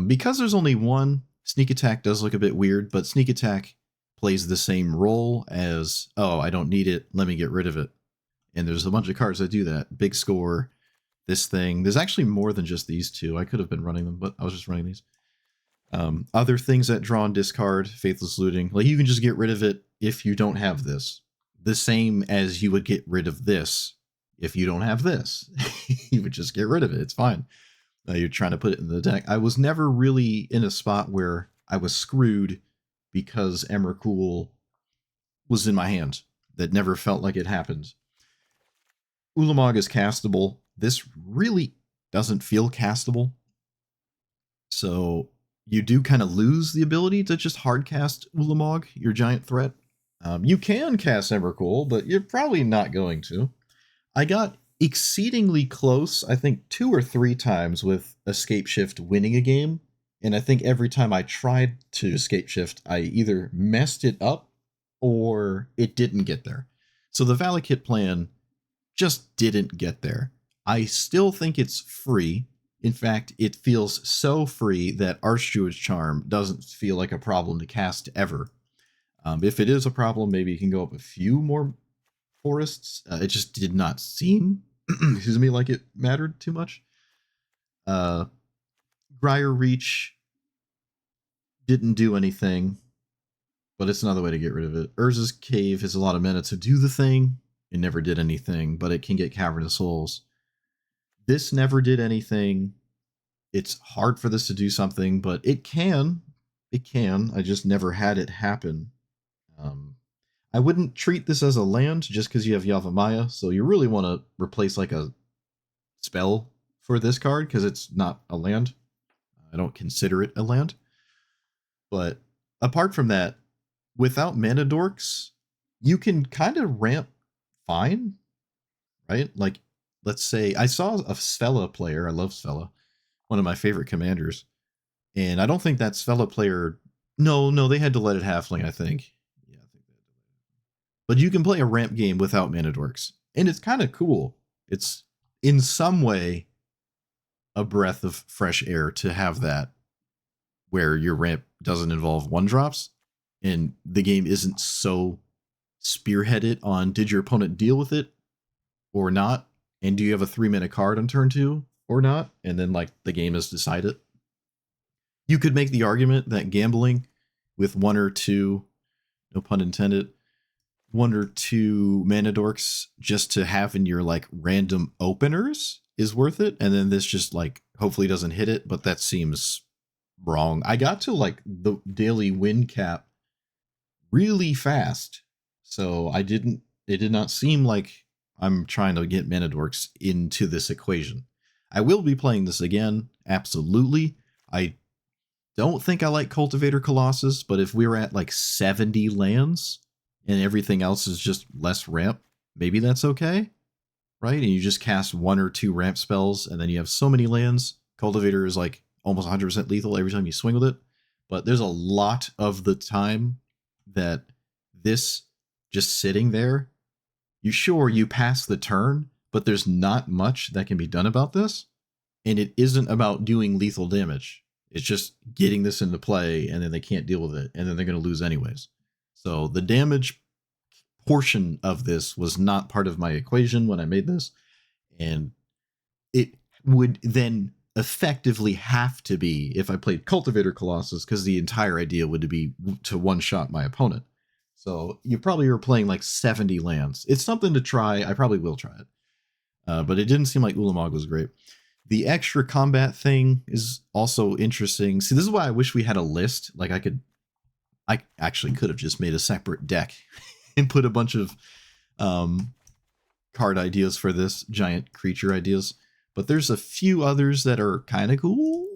Because there's only one, Sneak Attack does look a bit weird, but Sneak Attack plays the same role as, oh, I don't need it, let me get rid of it. And there's a bunch of cards that do that. Big Score, this thing. There's actually more than just these two. I could have been running them, but I was just running these. Other things that draw and discard, Faithless Looting. Like, you can just get rid of it if you don't have this. The same as you would get rid of this if you don't have this. You would just get rid of it. It's fine. You're trying to put it in the deck. I was never really in a spot where I was screwed because Emrakul was in my hand. That never felt like it happened. Ulamog is castable. This really doesn't feel castable. So you do kind of lose the ability to just hard cast Ulamog, your giant threat. You can cast Emrakul, but you're probably not going to. I got exceedingly close, I think 2 or 3 times with Escape Shift winning a game. And I think every time I tried to Escape Shift, I either messed it up or it didn't get there. So the Valakut plan just didn't get there. I still think it's free. In fact, it feels so free that Archdruid's Charm doesn't feel like a problem to cast ever. If it is a problem, maybe you can go up a few more forests. It just did not seem, excuse me, like it mattered too much. Briar Reach didn't do anything, but it's another way to get rid of it. Urza's Cave has a lot of mana to do the thing. It never did anything, but it can get Cavernous Souls. This never did anything. It's hard for this to do something, but it can. It can. I just never had it happen. I wouldn't treat this as a land just because you have Yavimaya, so you really want to replace like a spell for this card because it's not a land. I don't consider it a land. But apart from that, without mana dorks, you can kind of ramp fine, right? Like, let's say I saw a Svella player. I love Svella, one of my favorite commanders, and I don't think that Svella player. No, they had to let it halfling, I think. Yeah, I think they had to let it. But you can play a ramp game without mana dorks, and it's kind of cool. It's in some way a breath of fresh air to have that, where your ramp doesn't involve one drops, and the game isn't so spearheaded on did your opponent deal with it or not, and do you have a 3-mana card on turn 2 or not, and then like the game is decided. You could make the argument that gambling with 1 or 2, no pun intended, 1 or 2 mana dorks just to have in your like random openers is worth it, and then this just like hopefully doesn't hit it, but that seems wrong. I got to like the daily win cap really fast, so it did not seem like I'm trying to get mana dorks into this equation. I will be playing this again, absolutely. I don't think I like Cultivator Colossus, but if we're at like 70 lands and everything else is just less ramp, maybe that's okay, right? And you just cast 1 or 2 ramp spells, and then you have so many lands. Cultivator is like almost 100% lethal every time you swing with it, but there's a lot of the time that this just sitting there, you pass the turn, but there's not much that can be done about this, and it isn't about doing lethal damage. It's just getting this into play, and then they can't deal with it, and then they're going to lose anyways. So the damage portion of this was not part of my equation when I made this, and it would then effectively have to be if I played Cultivator Colossus, because the entire idea would be to one-shot my opponent. So you probably are playing like 70 lands. It's something to try. I probably will try it. But it didn't seem like Ulamog was great. The extra combat thing is also interesting. See, this is why I wish we had a list. Like I actually could have just made a separate deck and put a bunch of card ideas for this, giant creature ideas. But there's a few others that are kind of cool.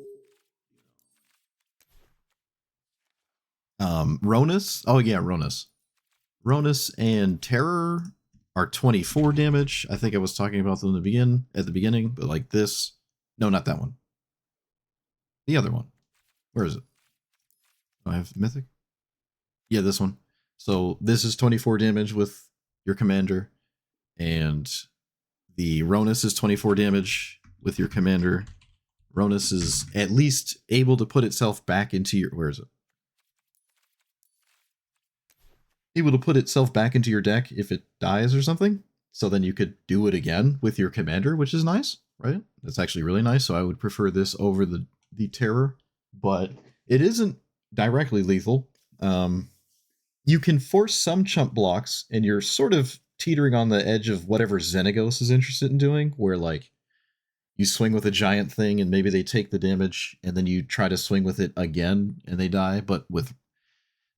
Ronus. Oh yeah, Ronus. Ronus and Terror are 24 damage. I think I was talking about them at the beginning, but like this. No, not that one. The other one. Where is it? Do I have Mythic? Yeah, this one. So this is 24 damage with your commander, and the Ronus is 24 damage with your commander. Ronus is at least able to put itself back into your... Where is it? Able to put itself back into your deck if it dies or something. So then you could do it again with your commander, which is nice, right? That's actually really nice. So I would prefer this over the Terror, but it isn't directly lethal. You can force some chump blocks, and you're sort of teetering on the edge of whatever Xenagos is interested in doing, where like you swing with a giant thing and maybe they take the damage, and then you try to swing with it again and they die. But with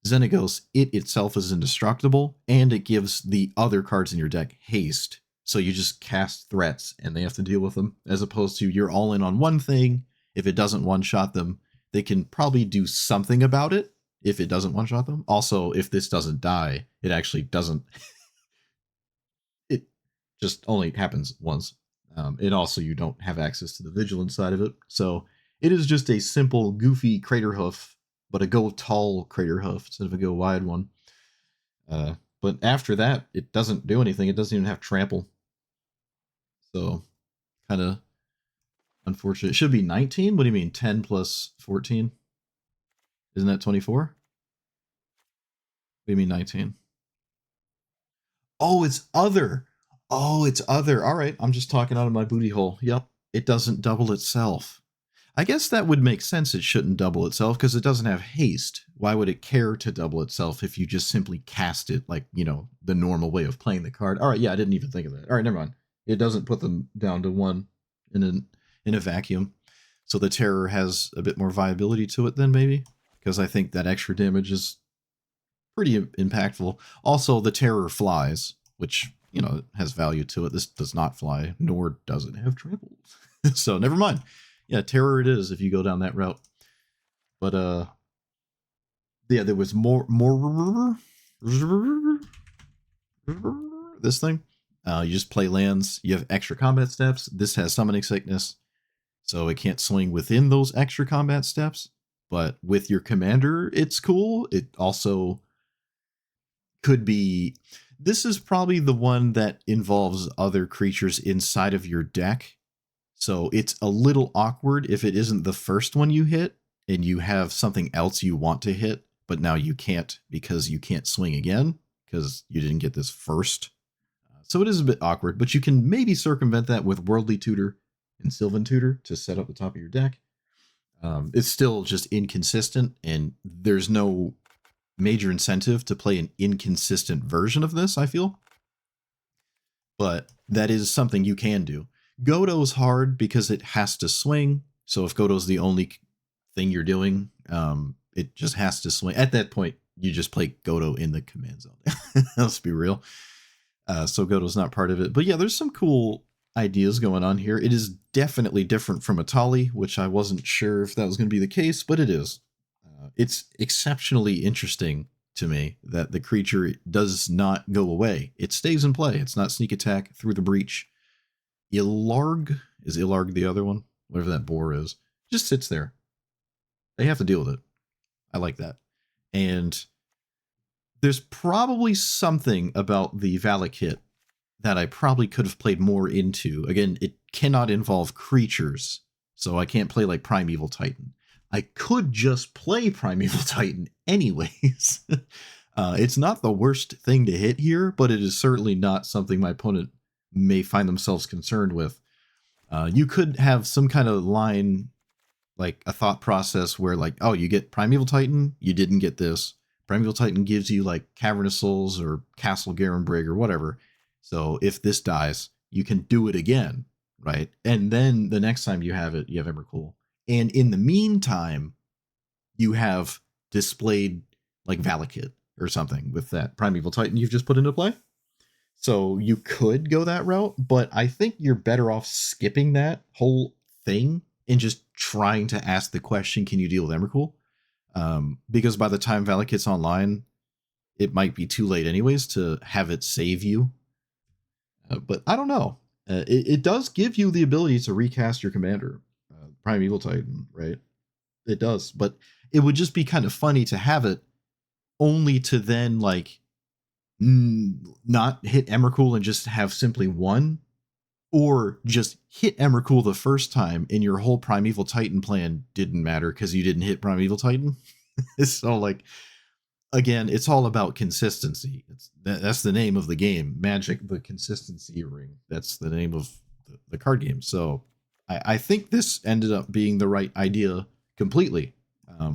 Xenagos, it itself is indestructible, and it gives the other cards in your deck haste. So you just cast threats and they have to deal with them, as opposed to you're all in on one thing. If it doesn't one-shot them, they can probably do something about it if it doesn't one-shot them. Also, if this doesn't die, it actually doesn't. It just only happens once. And also, you don't have access to the vigilance side of it. So it is just a simple, goofy Crater Hoof, but a go tall Crater Hoof instead of a go wide one. But after that, it doesn't do anything. It doesn't even have trample. So, kind of unfortunate. It should be 19? What do you mean? 10 plus 14? Isn't that 24? What do you mean 19? Oh, it's other. Oh, it's other. All right, I'm just talking out of my booty hole. Yep, it doesn't double itself. I guess that would make sense. It shouldn't double itself because it doesn't have haste. Why would it care to double itself if you just simply cast it like, you know, the normal way of playing the card? All right, yeah, I didn't even think of that. All right, never mind. It doesn't put them down to 1 in a vacuum. So the Terror has a bit more viability to it then, maybe? Because I think that extra damage is pretty impactful. Also, the Terror flies, which, you know, has value to it. This does not fly, nor does it have trample. So never mind. Yeah, Terror it is if you go down that route. But yeah, there was more this thing. You just play lands. You have extra combat steps. This has summoning sickness, so it can't swing within those extra combat steps. But with your commander, it's cool. It also could be... This is probably the one that involves other creatures inside of your deck. So it's a little awkward if it isn't the first one you hit, and you have something else you want to hit, but now you can't because you can't swing again because you didn't get this first. So it is a bit awkward, but you can maybe circumvent that with Worldly Tutor and Sylvan Tutor to set up the top of your deck. It's still just inconsistent, and there's no major incentive to play an inconsistent version of this, I feel. But that is something you can do. Godo's hard because it has to swing. So if Godo's the only thing you're doing, it just has to swing. At that point, you just play Godo in the command zone. Let's be real. So Godo's not part of it. But yeah, there's some cool ideas going on here. It is definitely different from Etali, which I wasn't sure if that was going to be the case, but it is. It's exceptionally interesting to me that the creature does not go away. It stays in play. It's not sneak attack through the breach. Ilarg, is Ilarg the other one? Whatever that boar is. Just sits there. They have to deal with it. I like that. And there's probably something about the Valak hit that I probably could have played more into. Again, it cannot involve creatures, so I can't play like Primeval Titan. I could just play Primeval Titan anyways. It's not the worst thing to hit here, but it is certainly not something my opponent may find themselves concerned with. You could have some kind of line, like a thought process where like, oh, you get Primeval Titan, you didn't get this. Primeval Titan gives you like Cavernous Souls or Castle Garenbrig or whatever. So if this dies, you can do it again, right? And then the next time you have it, you have Emrakul. And in the meantime, you have displayed like Valakut or something with that Primeval Titan you've just put into play. So you could go that route, but I think you're better off skipping that whole thing and just trying to ask the question, can you deal with Emrakul? Because by the time Valakut's online, it might be too late anyways to have it save you. But I don't know. It does give you the ability to recast your commander. Primeval Titan, right? It does, but it would just be kind of funny to have it only to then like not hit Emrakul and just have simply one, or just hit Emrakul the first time and your whole Primeval Titan plan didn't matter because you didn't hit Primeval Titan. So like, again, it's all about consistency. That's the name of the game, Magic: The Consistency Ring. That's the name of the card game. So I think this ended up being the right idea completely.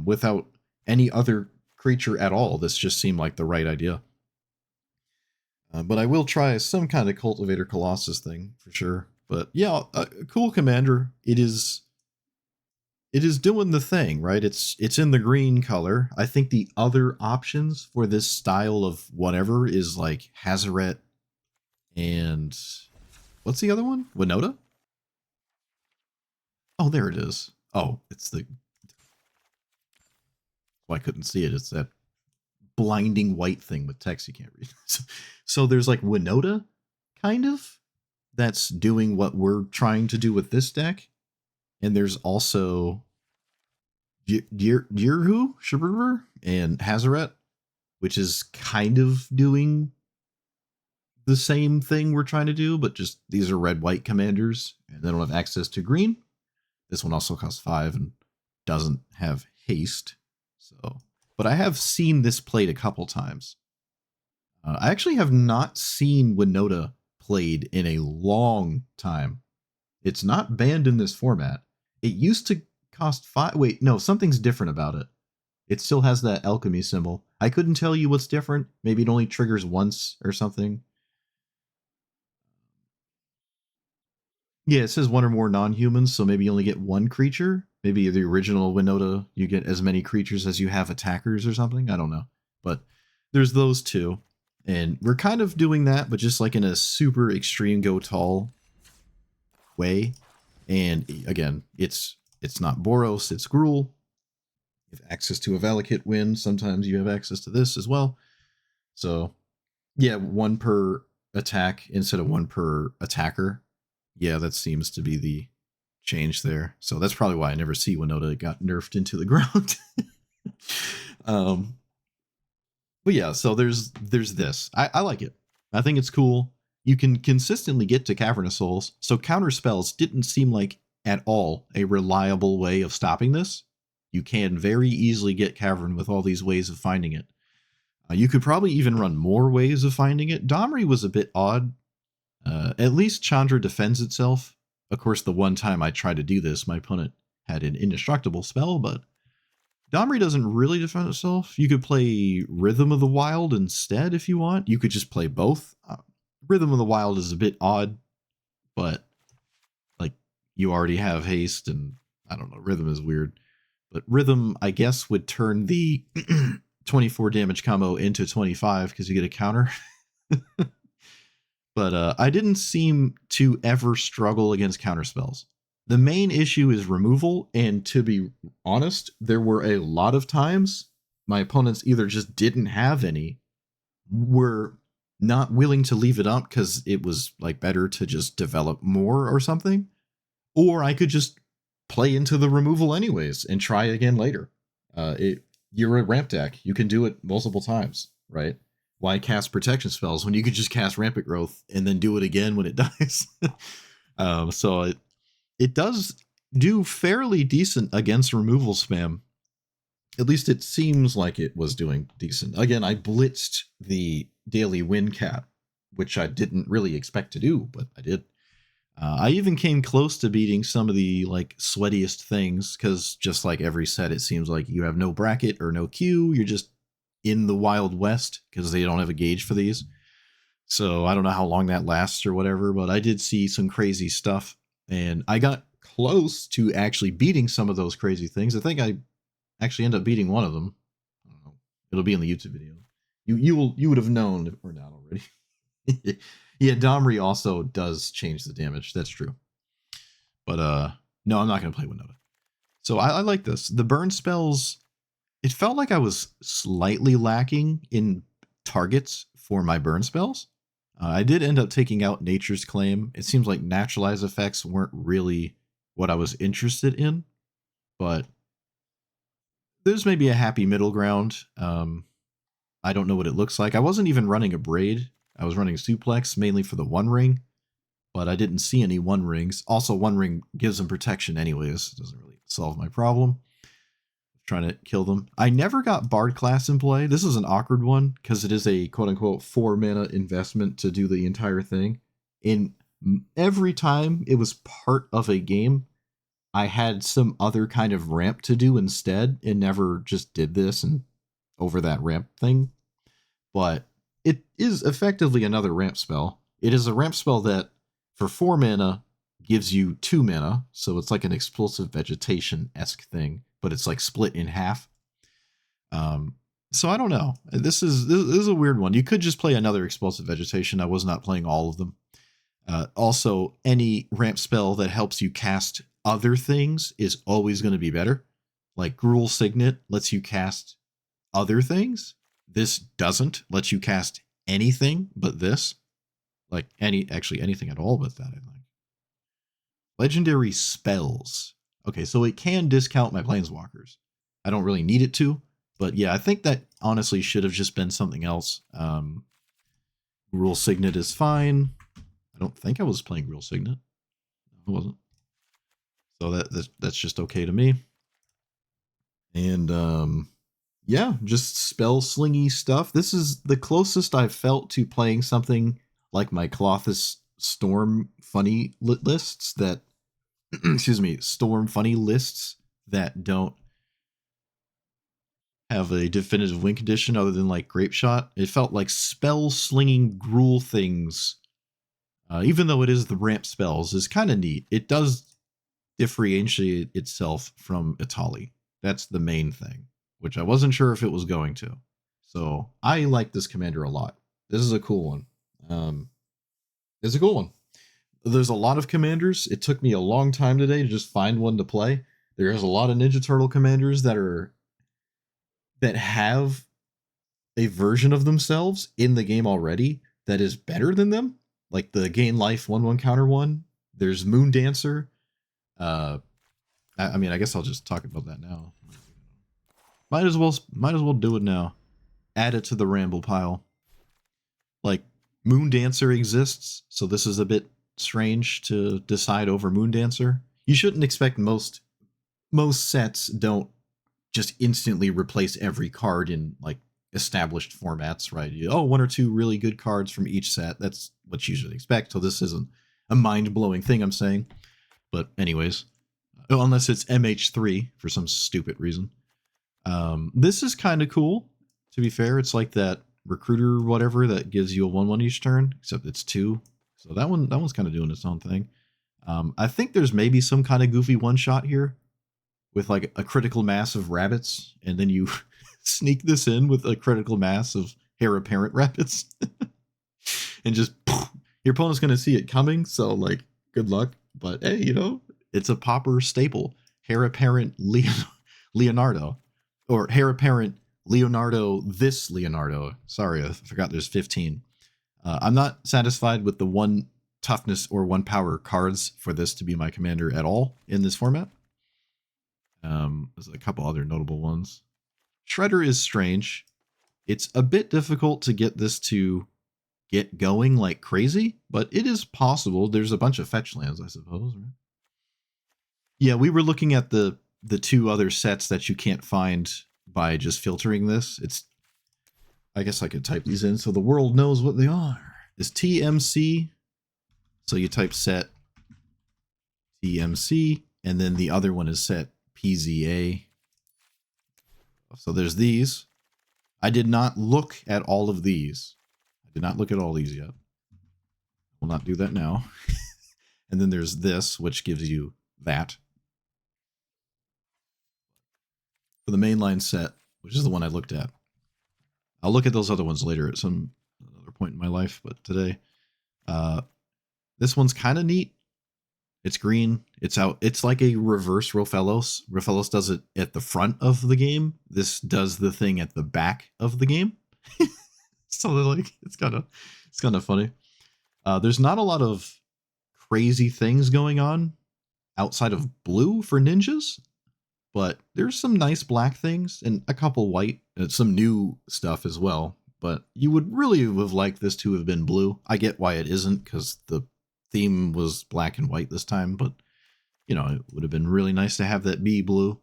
Without any other creature at all, this just seemed like the right idea. But I will try some kind of Cultivator Colossus thing for sure. But yeah, a cool commander. It is doing the thing, right? It's in the green color. I think the other options for this style of whatever is like Hazaret and what's the other one? Winota? Oh, there it is. Oh, it's the... Well, I couldn't see it. It's that blinding white thing with text you can't read. So there's like Winota, kind of, that's doing what we're trying to do with this deck. And there's also Dirhu, Shaburber, and Hazaret, which is kind of doing the same thing we're trying to do, but just these are red-white commanders, and they don't have access to green. This one also costs 5 and doesn't have haste. So, but I have seen this played a couple times. I actually have not seen Winota played in a long time. It's not banned in this format. It used to cost 5. Wait, no, something's different about it. It still has that alchemy symbol. I couldn't tell you what's different. Maybe it only triggers once or something. Yeah, it says one or more non-humans, so maybe you only get one creature. Maybe the original Winota, you get as many creatures as you have attackers or something. I don't know. But there's those two. And we're kind of doing that, but just like in a super extreme go tall way. And again, it's not Boros, it's Gruul. You have access to a Valakut win. Sometimes you have access to this as well. So yeah, 1 per attack instead of 1 per attacker. Yeah, that seems to be the change there. So that's probably why I never see Winota got nerfed into the ground. But yeah, so there's this. I like it. I think it's cool. You can consistently get to Cavernous Souls, so counter spells didn't seem like at all a reliable way of stopping this. You can very easily get Cavern with all these ways of finding it. You could probably even run more ways of finding it. Domri was a bit odd. At least Chandra defends itself. Of course, the one time I tried to do this, my opponent had an indestructible spell, but Domri doesn't really defend itself. You could play Rhythm of the Wild instead if you want. You could just play both. Rhythm of the Wild is a bit odd, but like you already have haste, and I don't know, Rhythm is weird. But Rhythm, I guess, would turn the 24 damage combo into 25 because you get a counter. But I didn't seem to ever struggle against counter spells. The main issue is removal, and to be honest, there were a lot of times my opponents either just didn't have any, were not willing to leave it up because it was like better to just develop more or something, or I could just play into the removal anyways and try again later. You're a ramp deck. You can do it multiple times, right? Why cast protection spells when you could just cast Rampant Growth and then do it again when it dies? So it does do fairly decent against removal spam. At least it seems like it was doing decent. Again, I blitzed the daily win cap, which I didn't really expect to do, but I did. I even came close to beating some of the like sweatiest things, because just like every set, it seems like you have no bracket or no queue. You're just in the Wild West because they don't have a gauge for these. So I don't know how long that lasts or whatever, but I did see some crazy stuff, and I got close to actually beating some of those crazy things. I think I actually end up beating one of them. I don't know. It'll be in the YouTube video. You would have known or not already. Yeah, Domri also does change the damage. That's true. But no, I'm not gonna play Winota. So I like this. The burn spells, it felt like I was slightly lacking in targets for my burn spells. I did end up taking out Nature's Claim. It seems like naturalize effects weren't really what I was interested in, but there's maybe a happy middle ground. I don't know what it looks like. I wasn't even running a Braid. I was running Suplex mainly for the One Ring, but I didn't see any One Rings. Also, One Ring gives them protection anyways. It doesn't really solve my problem. Trying to kill them. I never got Bard class in play. This is an awkward one because it is a quote-unquote 4 mana investment to do the entire thing. And every time it was part of a game, I had some other kind of ramp to do instead, and never just did this and over that ramp thing. But it is effectively another ramp spell. It is a ramp spell that for 4 mana gives you 2 mana, so it's like an explosive vegetation-esque thing, but it's like split in half. So I don't know. This is a weird one. You could just play another explosive vegetation. I was not playing all of them. Also, any ramp spell that helps you cast other things is always going to be better. Like Gruul Signet lets you cast other things. This doesn't let you cast anything but this. Like anything at all but that, I think. Legendary spells. Okay, so it can discount my Planeswalkers. I don't really need it to, but yeah, I think that honestly should have just been something else. Gruul Signet is fine. I don't think I was playing Gruul Signet. I wasn't. So that's just okay to me. And yeah, just spell slingy stuff. This is the closest I've felt to playing something like my Colossus Storm funny lists that excuse me, Storm funny lists that don't have a definitive win condition other than like Grape Shot. It felt like spell slinging Gruul things, even though it is the ramp spells, is kind of neat. It does differentiate itself from Etali. That's the main thing, which I wasn't sure if it was going to. So I like this commander a lot. This is a cool one. It's a cool one. There's a lot of commanders. It took me a long time today to just find one to play. There's a lot of Ninja Turtle commanders that have a version of themselves in the game already that is better than them. Like the gain life 1/1 counter one. There's Moon Dancer. I mean, I guess I'll just talk about that now. Might as well do it now. Add it to the ramble pile. Like Moon Dancer exists, so this is a bit strange to decide over Moon Dancer. You shouldn't expect most sets don't just instantly replace every card in like established formats, right? One or two really good cards from each set. That's what you should expect. So this isn't a mind-blowing thing I'm saying. But anyways, unless it's MH3 for some stupid reason. This is kind of cool, to be fair. It's like that recruiter or whatever that gives you a 1/1 each turn, except it's 2. So that one's kind of doing its own thing. I think there's maybe some kind of goofy one-shot here with like a critical mass of rabbits, and then you sneak this in with a critical mass of heir apparent rabbits. And just your opponent's going to see it coming, so like good luck. But hey, it's a popper staple. Heir apparent Leonardo. Or heir apparent Leonardo this Leonardo. Sorry, I forgot there's 15. I'm not satisfied with the 1 toughness or 1 power cards for this to be my commander at all in this format. There's a couple other notable ones. Shredder is strange. It's a bit difficult to get this to get going like crazy, but it is possible. There's a bunch of fetch lands, I suppose, right? Yeah, we were looking at the 2 other sets that you can't find by just filtering this. I guess I could type these in so the world knows what they are. Is TMC. So you type set TMC, and then the other one is set PZA. So there's these. I did not look at all of these. I did not look at all these yet. Will not do that now. And then there's this, which gives you that. For the mainline set, which is the one I looked at. I'll look at those other ones later at some other point in my life, but today, this one's kind of neat. It's green. It's out. It's like a reverse Rofellos. Rofellos does it at the front of the game. This does the thing at the back of the game. So like it's kind of funny. There's not a lot of crazy things going on outside of blue for ninjas, but there's some nice black things and a couple white and some new stuff as well. But you would really have liked this to have been blue. I get why it isn't, because the theme was black and white this time, but it would have been really nice to have that be blue.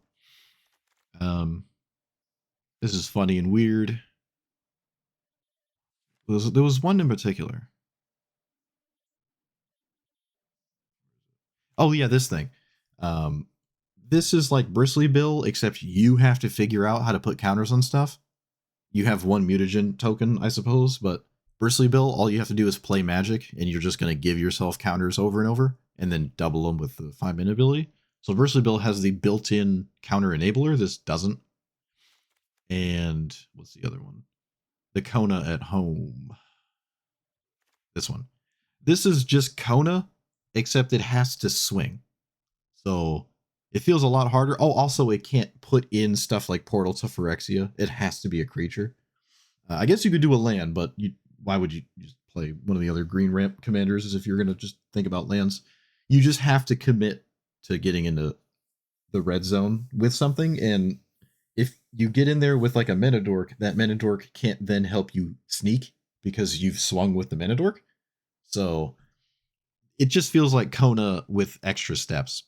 This is funny and weird. There was one in particular. Oh yeah, this thing. This is like Bristly Bill, except you have to figure out how to put counters on stuff. You have 1 mutagen token, I suppose, but Bristly Bill, all you have to do is play magic, and you're just going to give yourself counters over and over, and then double them with the 5-minute ability. So Bristly Bill has the built-in counter enabler. This doesn't. And what's the other one? The Kona at home. This one. This is just Kona, except it has to swing. So it feels a lot harder. Oh, also it can't put in stuff like Portal to Phyrexia. It has to be a creature. I guess you could do a land, but why would you just play one of the other green ramp commanders as if you're going to just think about lands? You just have to commit to getting into the red zone with something, and if you get in there with like a Menadork, that Menadork can't then help you sneak because you've swung with the Menadork. So it just feels like Kona with extra steps.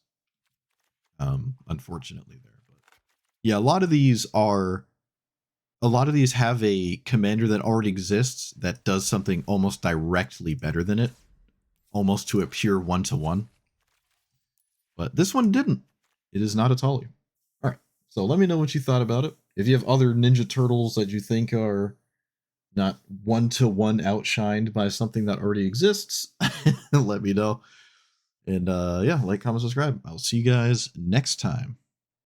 Unfortunately there. But yeah, a lot of these have a commander that already exists that does something almost directly better than it, almost to a pure 1-to-1. But this one didn't. It is not Etali. All right, so let me know what you thought about it. If you have other Ninja Turtles that you think are not 1-to-1 outshined by something that already exists, let me know. And yeah, like, comment, subscribe. I'll see you guys next time.